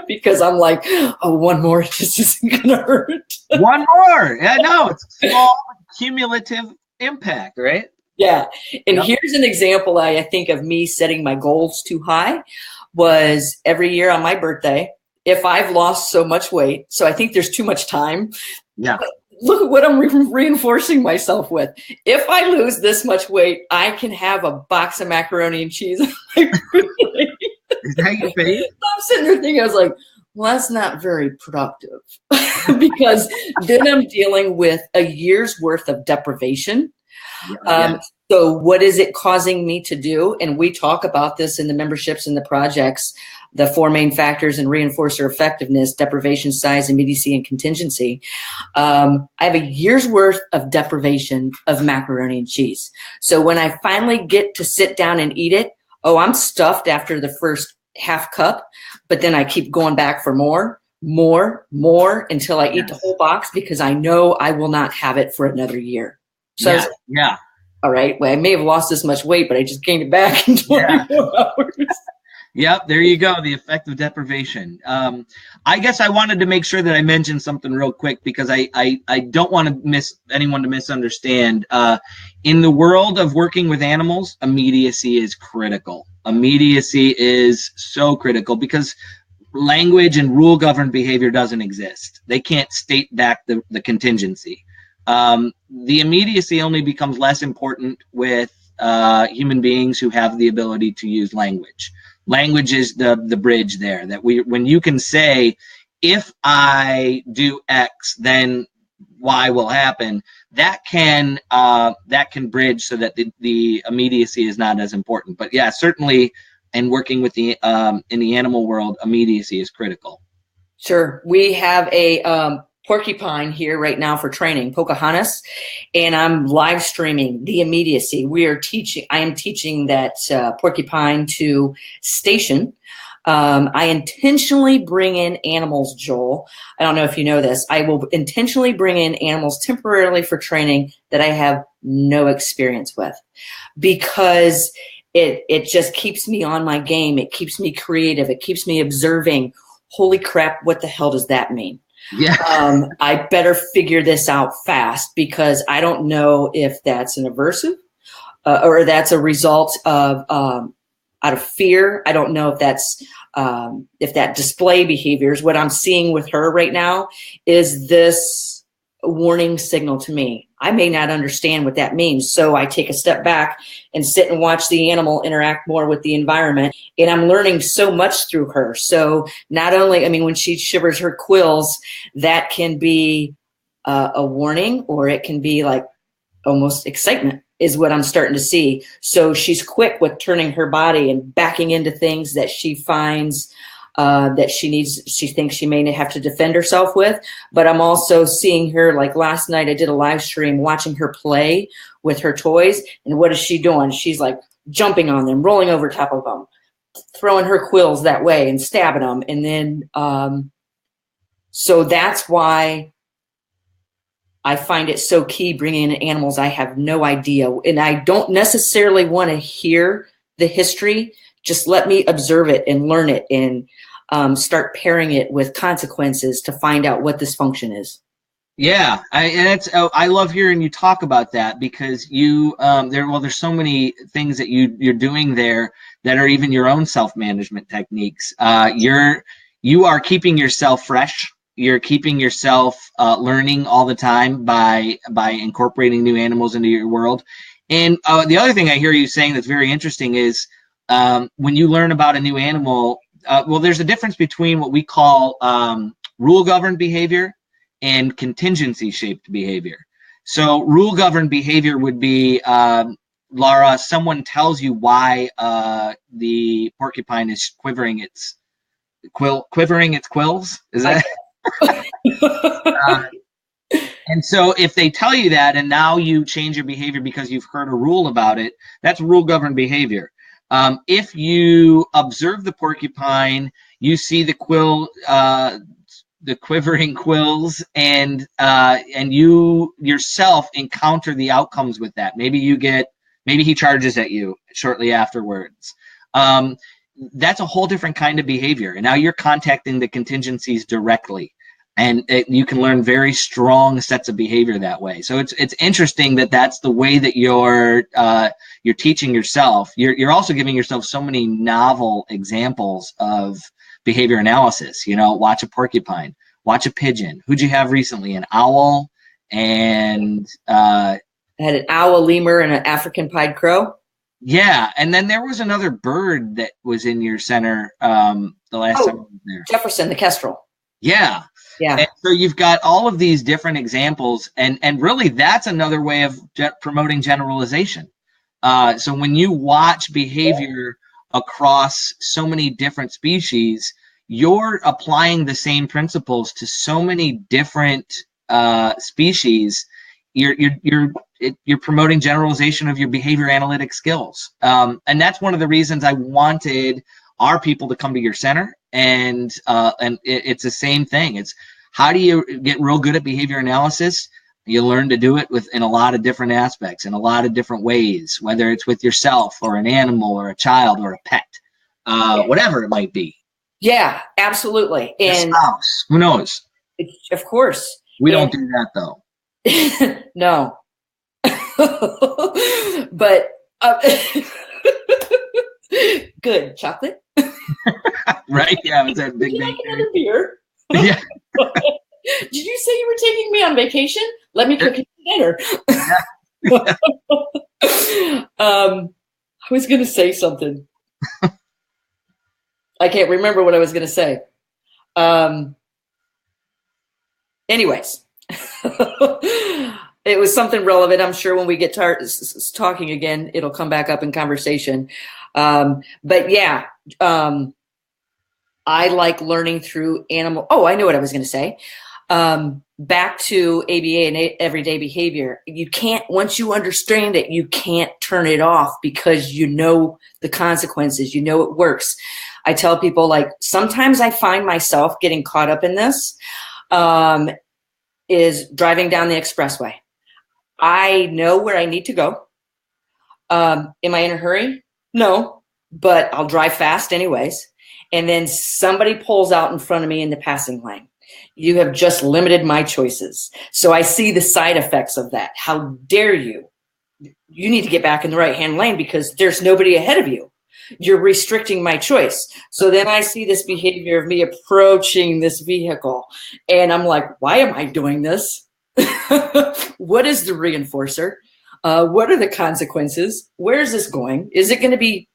because I'm like, oh, one more just isn't going to hurt. One more. Yeah, no, it's small cumulative impact, right? Yeah. And Yep. here's an example I think of me setting my goals too high was every year on my birthday, if I've lost so much weight, so I think there's too much time. Yeah. Look at what I'm reinforcing myself with. If I lose this much weight, I can have a box of macaroni and cheese. Is that your face? I'm sitting there thinking, I was like, well, that's not very productive because then I'm dealing with a year's worth of deprivation. Yeah. So what is it causing me to do? And we talk about this in the memberships and the projects, the 4 main factors in reinforcer effectiveness: deprivation, size, immediacy, and contingency. I have a year's worth of deprivation of macaroni and cheese. So when I finally get to sit down and eat it, oh, I'm stuffed after the first half cup, but then I keep going back for more until I eat the whole box because I know I will not have it for another year. So yeah. All right. Well, I may have lost this much weight, but I just gained it back in 24 hours. Yep, there you go. The effect of deprivation. I guess I wanted to make sure that I mentioned something real quick because I don't want to anyone to misunderstand. In the world of working with animals, immediacy is critical. Immediacy is so critical because language and rule-governed behavior doesn't exist. They can't state back the contingency. The immediacy only becomes less important with human beings who have the ability to use language. Language is the bridge there that when you can say, if I do X, then Y will happen. That can bridge so that the immediacy is not as important. But yeah, certainly, and working with in the animal world, immediacy is critical. Sure. We have a porcupine here right now for training, Pocahontas, and I'm live streaming the immediacy. I am teaching that porcupine to station. I intentionally bring in animals, Joel. I don't know if you know this. I will intentionally bring in animals temporarily for training that I have no experience with because it just keeps me on my game. It keeps me creative. It keeps me observing. Holy crap, what the hell does that mean? Yeah. I better figure this out fast because I don't know if that's an aversive or that's a result of out of fear. I don't know if that's if that display behaviors. What I'm seeing with her right now is this warning signal to me. I may not understand what that means. So I take a step back and sit and watch the animal interact more with the environment. And I'm learning so much through her. So not only, I mean, when she shivers her quills, that can be a warning, or it can be like almost excitement is what I'm starting to see. So she's quick with turning her body and backing into things that she finds that she thinks she may have to defend herself with. But I'm also seeing her, like last night, I did a live stream watching her play with her toys. And what is she doing? She's like jumping on them, rolling over top of them, throwing her quills that way and stabbing them. And then, so that's why I find it so key bringing in animals I have no idea. And I don't necessarily want to hear the history. Just let me observe it and learn it and start pairing it with consequences to find out what this function is. Yeah, I love hearing you talk about that because there's so many things that you're doing there that are even your own self-management techniques. You are keeping yourself fresh. You're keeping yourself learning all the time by incorporating new animals into your world. And the other thing I hear you saying that's very interesting is when you learn about a new animal, there's a difference between what we call rule-governed behavior and contingency-shaped behavior. So rule-governed behavior would be, Lara, someone tells you why the porcupine is quivering its quills. Is that? And so if they tell you that and now you change your behavior because you've heard a rule about it, that's rule-governed behavior. If you observe the porcupine, you see the quill, the quivering quills, and you yourself encounter the outcomes with that. Maybe he charges at you shortly afterwards. That's a whole different kind of behavior, and now you're contacting the contingencies directly, and you can learn very strong sets of behavior that way. So it's interesting that that's the way that you're teaching yourself. You're also giving yourself so many novel examples of behavior analysis. Watch a porcupine, watch a pigeon. Who'd you have recently? An owl, and I had an owl, a lemur, and an African pied crow. Yeah, and then there was another bird that was in your center the last time I was there. Jefferson, the kestrel. Yeah. Yeah. And so you've got all of these different examples, and really that's another way of promoting generalization. So when you watch behavior across so many different species, you're applying the same principles to so many different species. You're promoting generalization of your behavior analytic skills. And that's one of the reasons I wanted our people to come to your center. And it's the same thing. It's how do you get real good at behavior analysis? You learn to do it in a lot of different aspects, in a lot of different ways, whether it's with yourself or an animal or a child or a pet, whatever it might be. Yeah, absolutely. And your spouse, who knows? Of course. We don't do that though. No. But good. Chocolate? Right? Yeah, it's that big Would you like another beer? Yeah. Did you say you were taking me on vacation? Let me cook you dinner. I was going to say something. I can't remember what I was going to say. Anyways, it was something relevant. I'm sure when we get talking again, it'll come back up in conversation. But yeah, I like learning through animal. Oh, I know what I was going to say. Back to ABA and everyday behavior. You can't, once you understand it, you can't turn it off because you know the consequences. You know it works. I tell people, like, sometimes I find myself getting caught up in this, is driving down the expressway. I know where I need to go. Am I in a hurry? No, but I'll drive fast anyways. And then somebody pulls out in front of me in the passing lane. You have just limited my choices. So I see the side effects of that. How dare you? You need to get back in the right-hand lane because there's nobody ahead of you. You're restricting my choice. So then I see this behavior of me approaching this vehicle. And I'm like, why am I doing this? What is the reinforcer? What are the consequences? Where is this going? Is it going to be,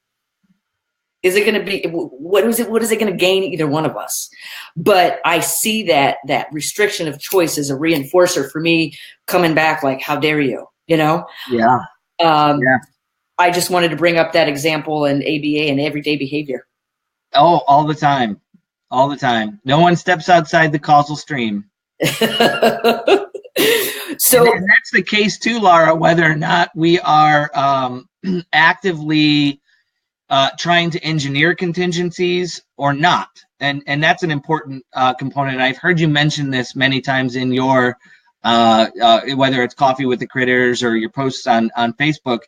what is it going to gain either one of us? But I see that restriction of choice as a reinforcer for me coming back like, how dare you, Yeah. Yeah. I just wanted to bring up that example in ABA and everyday behavior. Oh, all the time. All the time. No one steps outside the causal stream. So and that's the case too, Lara, whether or not we are actively trying to engineer contingencies or not. And that's an important component. I've heard you mention this many times in your, whether it's Coffee with the Critters or your posts on Facebook,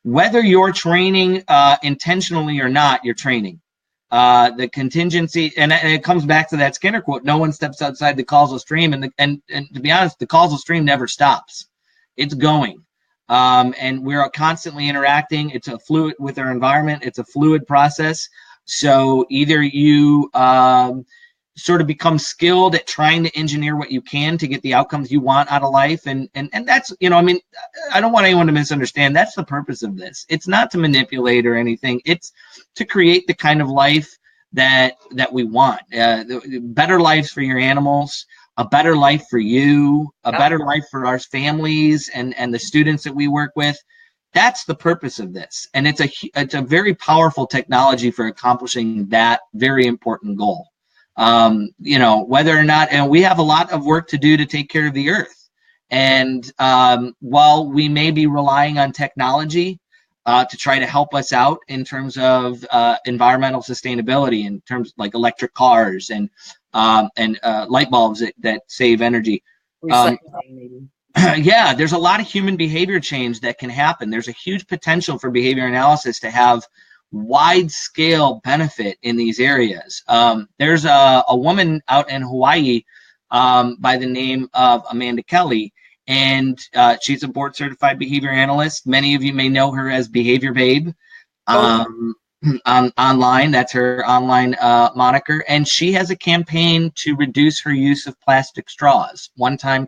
whether you're training intentionally or not, you're training. The contingency, and it comes back to that Skinner quote, no one steps outside the causal stream. And to be honest, the causal stream never stops. It's going. And we're constantly interacting. It's a fluid with our environment. It's a fluid process. So either you sort of become skilled at trying to engineer what you can to get the outcomes you want out of life. And that's, I don't want anyone to misunderstand. That's the purpose of this. It's not to manipulate or anything. It's to create the kind of life that we want. Better lives for your animals, a better life for you, a better life for our families and the students that we work with. That's the purpose of this. And it's a very powerful technology for accomplishing that very important goal. Whether or not, and we have a lot of work to do to take care of the earth. And while we may be relying on technology to try to help us out in terms of environmental sustainability, in terms like electric cars and light bulbs that save energy. Maybe. Yeah, there's a lot of human behavior change that can happen. There's a huge potential for behavior analysis to have wide-scale benefit in these areas. There's a woman out in Hawaii by the name of Amanda Kelly, and she's a board-certified behavior analyst. Many of you may know her as Behavior Babe online. That's her online moniker, and she has a campaign to reduce her use of plastic straws, one-time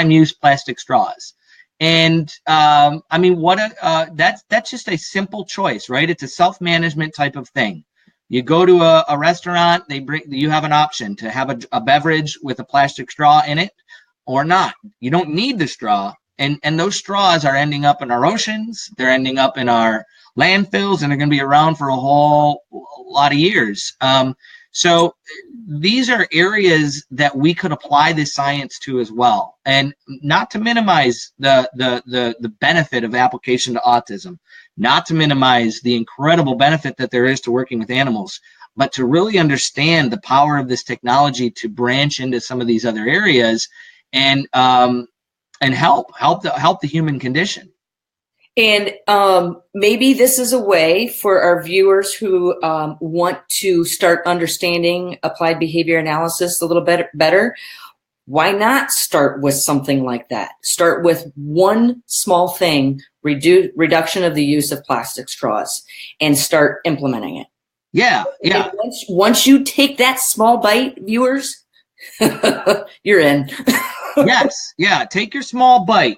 use plastic straws. And I mean, that's just a simple choice, right? It's a self-management type of thing. You go to a restaurant, you have an option to have a beverage with a plastic straw in it or not. You don't need the straw, and those straws are ending up in our oceans. They're ending up in our landfills, and they're going to be around for a whole lot of years. So these are areas that we could apply this science to as well, and not to minimize the benefit of application to autism, not to minimize the incredible benefit that there is to working with animals, but to really understand the power of this technology to branch into some of these other areas and help the human condition. And maybe this is a way for our viewers who want to start understanding applied behavior analysis a little better. Why not start with something like that? Start with one small thing, reduction of the use of plastic straws, and start implementing it. Yeah. Once you take that small bite, viewers, you're in. Yes, yeah. Take your small bite.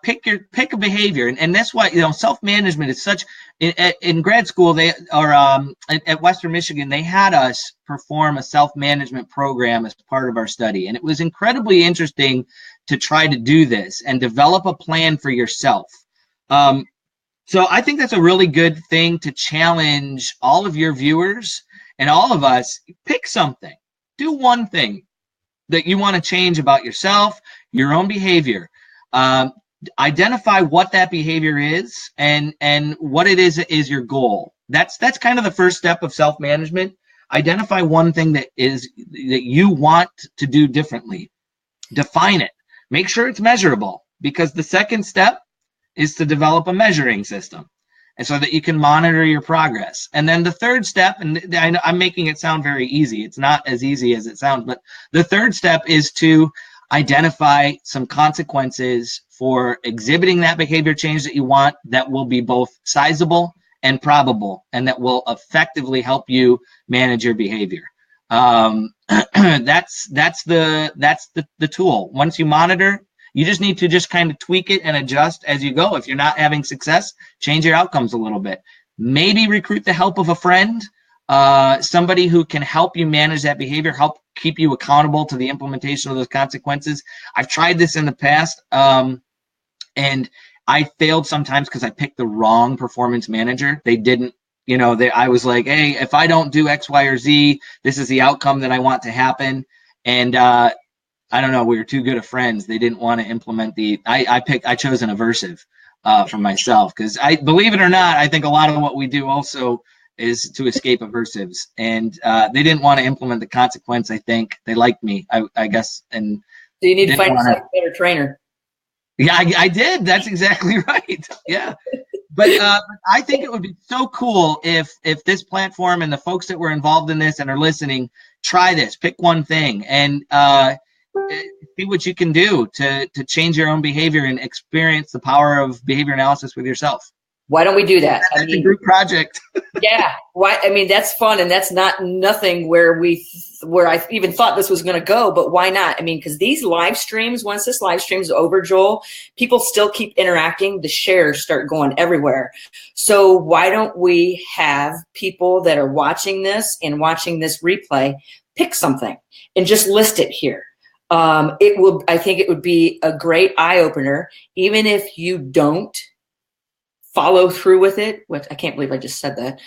Pick a behavior, and that's why self-management is such. In grad school, at Western Michigan, they had us perform a self-management program as part of our study, and it was incredibly interesting to try to do this and develop a plan for yourself. So I think that's a really good thing to challenge all of your viewers and all of us. Pick something. Do one thing that you want to change about yourself, your own behavior. Identify what that behavior is and what it is your goal. That's kind of the first step of self-management. Identify one thing that you want to do differently. Define it. Make sure it's measurable, because the second step is to develop a measuring system, and so that you can monitor your progress. And then the third step, and I'm making it sound very easy. It's not as easy as it sounds, but the third step is to identify some consequences for exhibiting that behavior change that you want that will be both sizable and probable, and that will effectively help you manage your behavior. That's the tool. Once you monitor, you just need to kind of tweak it and adjust as you go. If you're not having success, change your outcomes a little bit. Maybe recruit the help of a friend, somebody who can help you manage that behavior, help keep you accountable to the implementation of those consequences. I've tried this in the past, and I failed sometimes because I picked the wrong performance manager. They didn't, I was like, hey, if I don't do X, Y, or Z, this is the outcome that I want to happen. And I don't know, we were too good of friends. They didn't want to implement I chose an aversive for myself, because believe it or not, I think a lot of what we do also is to escape aversives. And they didn't want to implement the consequence. I think they liked me, I guess. And so you need to find a better trainer. Yeah, I did. That's exactly right. Yeah. But I think it would be so cool if this platform and the folks that were involved in this and are listening, try this, pick one thing, and see what you can do to change your own behavior and experience the power of behavior analysis with yourself. Why don't we do that? That's a group project. Yeah. Why? I mean, that's fun, and that's nothing where I even thought this was going to go. But why not? I mean, because these live streams, once this live stream is over, Joel, people still keep interacting. The shares start going everywhere. So why don't we have people that are watching this and watching this replay pick something and just list it here? I think it would be a great eye opener, even if you don't follow through with it, which I can't believe I just said that.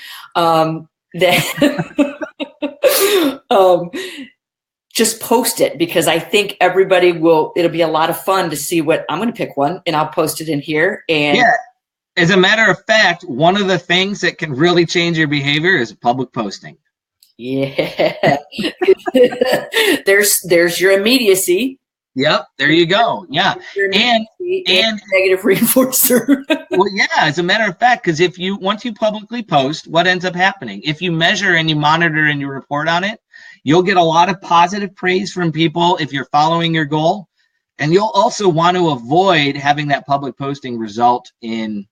Just post it, because I think everybody it'll be a lot of fun to see what I'm going to pick one, and I'll post it in here. And yeah. As a matter of fact, one of the things that can really change your behavior is public posting. Yeah. there's your immediacy. Yep, there you go. Yeah, and negative reinforcer. Well, yeah, as a matter of fact, because once you publicly post, what ends up happening? If you measure and you monitor and you report on it, you'll get a lot of positive praise from people if you're following your goal, and you'll also want to avoid having that public posting result in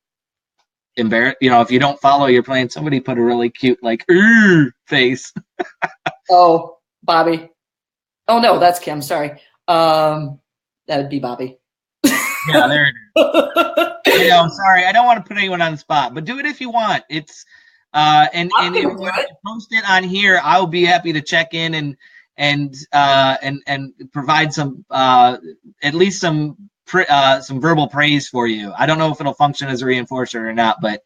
embarrass. If you don't follow your plan, somebody put a really cute face. Oh, Bobby. Oh no, that's Kim. Sorry. That would be Bobby. Yeah, there it is. I'm sorry. I don't want to put anyone on the spot, but do it if you want. It's and if you post it on here, I'll be happy to check in and provide some at least some verbal praise for you. I don't know if it'll function as a reinforcer or not, but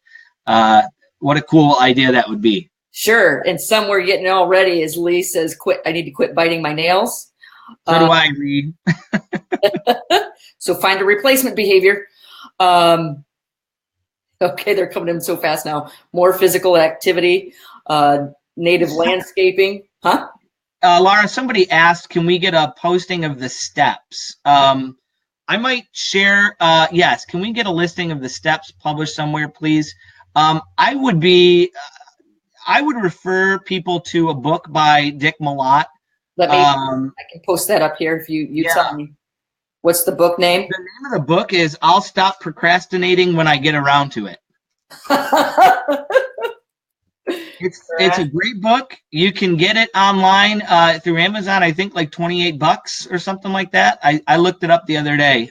what a cool idea that would be. Sure. And somewhere getting all ready as Leigh says, I need to quit biting my nails. So do I, Leigh. So find a replacement behavior. Okay, they're coming in so fast now. More physical activity, native landscaping. Huh? Lara, somebody asked, can we get a posting of the steps? I might share, yes, can we get a listing of the steps published somewhere, please? I would refer people to a book by Dick Malott. I can post that up here if you tell me. What's the book name? The name of the book is I'll Stop Procrastinating When I Get Around to It. It's a great book. You can get it online through Amazon, I think like $28 or something like that. I looked it up the other day.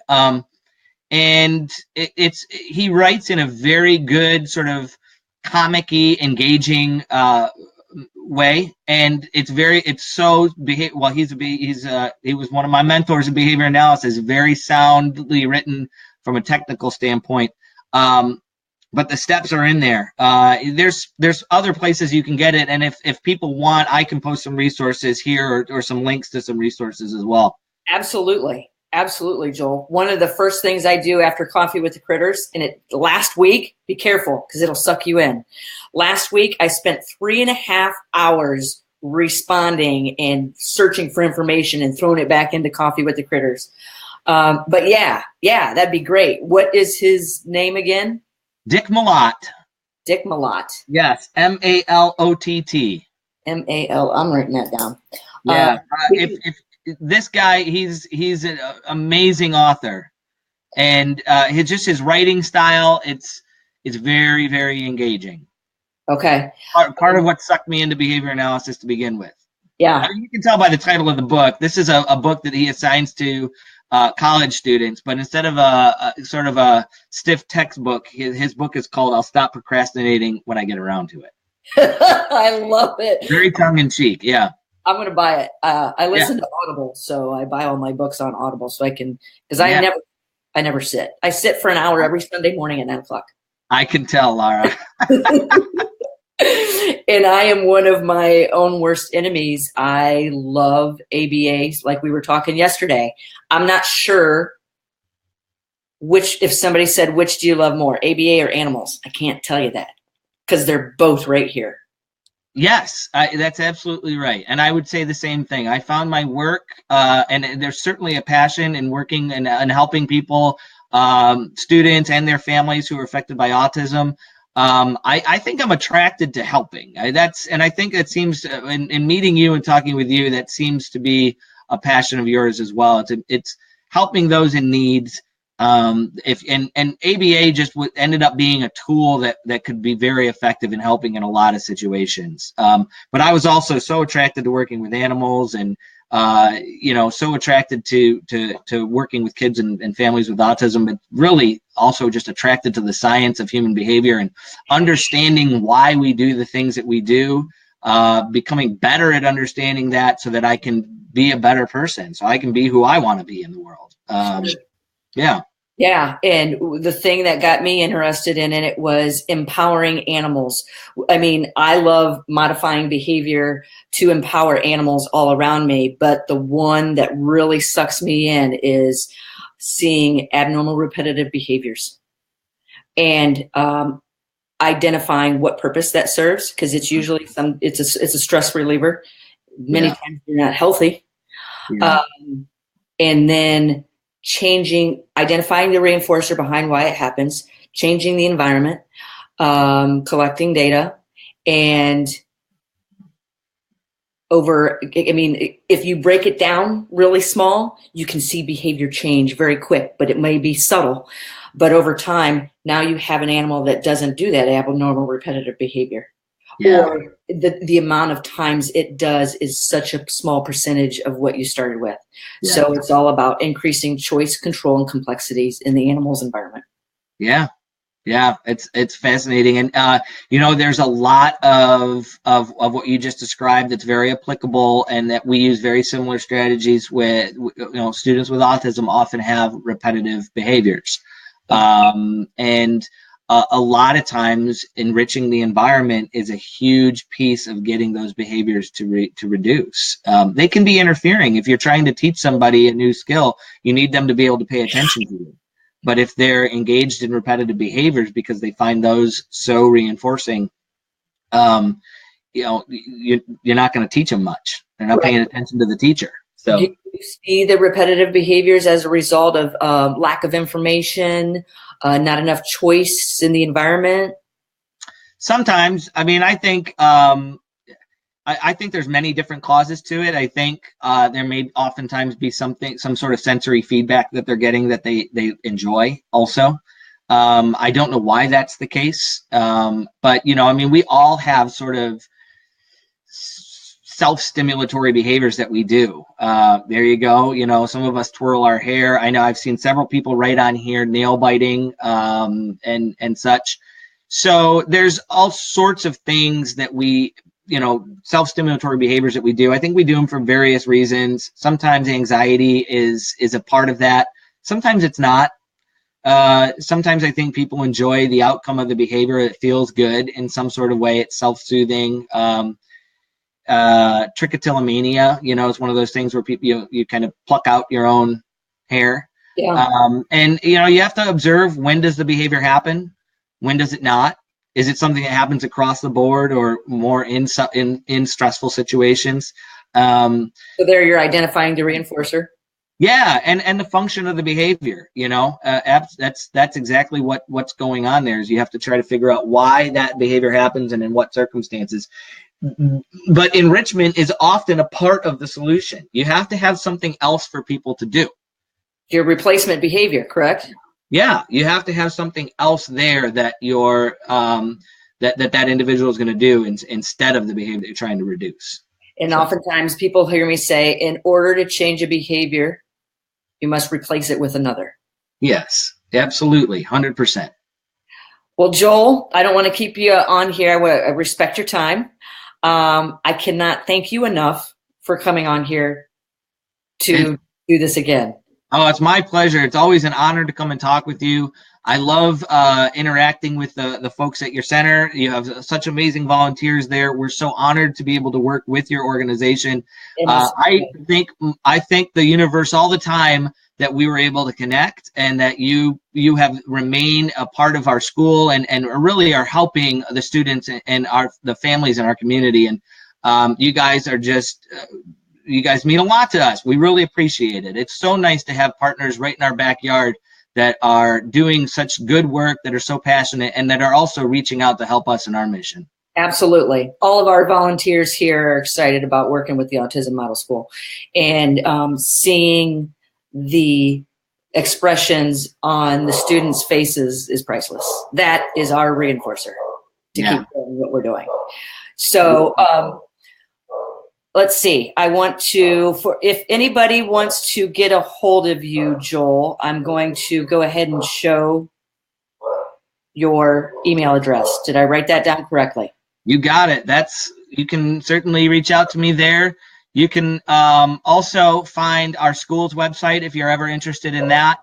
And he writes in a very good sort of comic-y, engaging way, and he was one of my mentors in behavior analysis, very soundly written from a technical standpoint, but the steps are in there. There's other places you can get it, and if people want, I can post some resources here or some links to some resources as well. Absolutely, Joel. One of the first things I do after Coffee with the Critters, last week, be careful because it'll suck you in. Last week, I spent 3.5 hours responding and searching for information and throwing it back into Coffee with the Critters. But yeah, that'd be great. What is his name again? Dick Malott. Dick Malott. Yes, Malott. M-A-L. I'm writing that down. Yeah. If this guy, he's an amazing author, and his writing style, it's very, very engaging. Okay. Part of what sucked me into behavior analysis to begin with. Yeah. You can tell by the title of the book. This is a book that he assigns to college students, but instead of a sort of a stiff textbook, his book is called "I'll Stop Procrastinating When I Get Around to It." I love it. Very tongue in cheek. Yeah. I'm going to buy it. I listen to Audible, so I buy all my books on Audible so I can, because I never sit. I sit for an hour every Sunday morning at 9:00. I can tell, Lara. And I am one of my own worst enemies. I love ABAs, like we were talking yesterday. I'm not sure if somebody said, which do you love more, ABA or animals? I can't tell you that because they're both right here. Yes, that's absolutely right. And I would say the same thing. I found my work, and there's certainly a passion in working and helping people, students and their families who are affected by autism. I think I'm attracted to helping. I think it seems, in meeting you and talking with you, that seems to be a passion of yours as well. It's helping those in needs. And ABA just ended up being a tool that could be very effective in helping in a lot of situations. But I was also so attracted to working with animals and, so attracted to working with kids and families with autism, but really also just attracted to the science of human behavior and understanding why we do the things that we do, becoming better at understanding that so that I can be a better person, so I can be who I want to be in the world. Yeah. Yeah. And the thing that got me interested in it was empowering animals. I mean, I love modifying behavior to empower animals all around me, but the one that really sucks me in is seeing abnormal repetitive behaviors. and identifying what purpose that serves, because it's usually it's a stress reliever. Many times you're not healthy. And then identifying the reinforcer behind why it happens, changing the environment, collecting data, and if you break it down really small, you can see behavior change very quick, but it may be subtle. But over time, now you have an animal that doesn't do that abnormal repetitive behavior. Or the amount of times it does is such a small percentage of what you started with. So it's all about increasing choice, control, and complexities in the animal's environment. Yeah, it's fascinating, and there's a lot of what you just described that's very applicable, and that we use very similar strategies with students with autism often have repetitive behaviors, and a lot of times enriching the environment is a huge piece of getting those behaviors to reduce. They can be interfering. If you're trying to teach somebody a new skill, you need them to be able to pay attention to you. But if they're engaged in repetitive behaviors because they find those so reinforcing, you're not going to teach them much. They're not paying attention to the teacher. So, do you see the repetitive behaviors as a result of lack of information, not enough choice in the environment? Sometimes. I think there's many different causes to it. I think there may oftentimes be some sort of sensory feedback that they're getting that they enjoy also. I don't know why that's the case. But, we all have sort of self-stimulatory behaviors that we do. There you go. Some of us twirl our hair. I know I've seen several people write on here, nail biting and such. So there's all sorts of things that we self-stimulatory behaviors that we do. I think we do them for various reasons. Sometimes anxiety is a part of that. Sometimes it's not. Sometimes I think people enjoy the outcome of the behavior. It feels good in some sort of way. It's self-soothing. Trichotillomania, is one of those things where people you kind of pluck out your own hair. And you have to observe, when does the behavior happen? When does it not? Is it something that happens across the board or more in stressful situations? So there you're identifying the reinforcer. Yeah, and the function of the behavior, that's exactly what's going on there. Is you have to try to figure out why that behavior happens and in what circumstances. But enrichment is often a part of the solution. You have to have something else for people to do. Your replacement behavior, correct? Yeah, you have to have something else there that you're that individual is going to do instead of the behavior that you're trying to reduce. And oftentimes people hear me say, in order to change a behavior, you must replace it with another. Yes, absolutely, 100%. Well, Joel, I don't want to keep you on here. I respect your time. I cannot thank you enough for coming on here to do this again. Oh, it's my pleasure. It's always an honor to come and talk with you. I love interacting with the folks at your center. You have such amazing volunteers there. We're so honored to be able to work with your organization. I thank the universe all the time that we were able to connect, and that you have remained a part of our school and really are helping the students and the families in our community. And you guys are just you guys mean a lot to us. We really appreciate it. It's so nice to have partners right in our backyard that are doing such good work, that are so passionate, and that are also reaching out to help us in our mission. Absolutely. All of our volunteers here are excited about working with the Autism Model School, and seeing the expressions on the students' faces is priceless. That is our reinforcer to keep doing what we're doing. So, let's see. I want to, if anybody wants to get a hold of you, Joel, I'm going to go ahead and show your email address. Did I write that down correctly? You got it. You can certainly reach out to me there. You can also find our school's website if you're ever interested in that.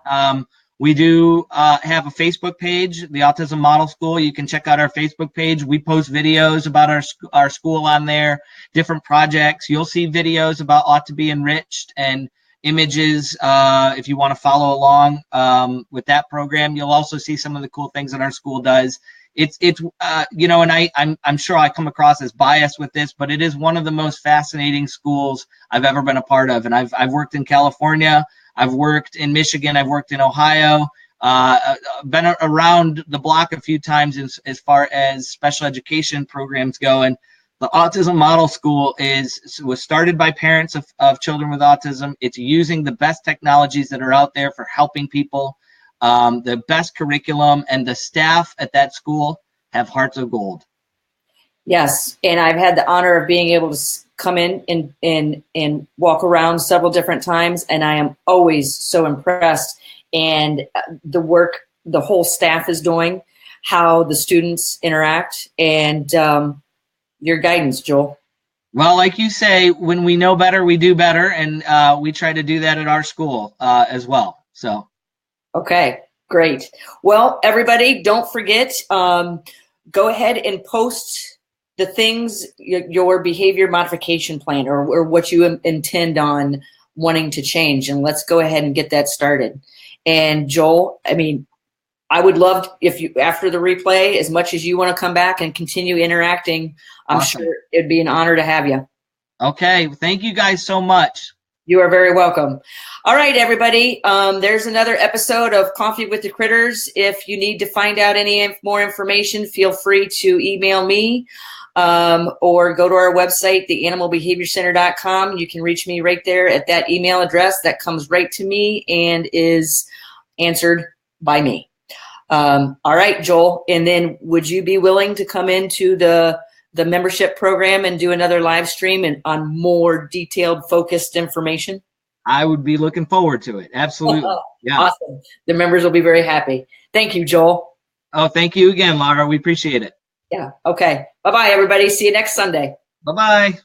We do have a Facebook page, the Autism Model School. You can check out our Facebook page. We post videos about our school on there, different projects. You'll see videos about Aut-To-Be-Enriched and images if you want to follow along with that program. You'll also see some of the cool things that our school does. It's you know, and I'm sure I come across as biased with this, but it is one of the most fascinating schools I've ever been a part of. And I've worked in California, I've worked in Michigan, I've worked in Ohio, been around the block a few times as far as special education programs go. And the Autism Model School was started by parents of children with autism. It's using the best technologies that are out there for helping people, the best curriculum, and the staff at that school have hearts of gold. Yes, and I've had the honor of being able to come in and walk around several different times, and I am always so impressed. And the work the whole staff is doing, how the students interact, and your guidance, Joel. Well, like you say, when we know better, we do better, and we try to do that at our school as well. So, okay, great. Well, everybody, don't forget, go ahead and post the things, your behavior modification plan, or what you intend on wanting to change, and let's go ahead and get that started. And Joel, I mean, I would love if you, after the replay, as much as you want to come back and continue interacting, I'm awesome. sure it'd be an honor to have you. Okay. Thank you guys so much. You are very welcome. All right, everybody. There's another episode of Coffee with the Critters. If you need to find out any more information, feel free to email me or go to our website, theanimalbehaviorcenter.com. You can reach me right there at that email address that comes right to me and is answered by me. All right, Joel. And then would you be willing to come into the membership program and do another live stream and on more detailed, focused information? I would be looking forward to it. Absolutely. Yeah. Awesome. The members will be very happy. Thank you, Joel. Oh, thank you again, Lara. We appreciate it. Yeah. Okay. Bye-bye, everybody. See you next Sunday. Bye-bye.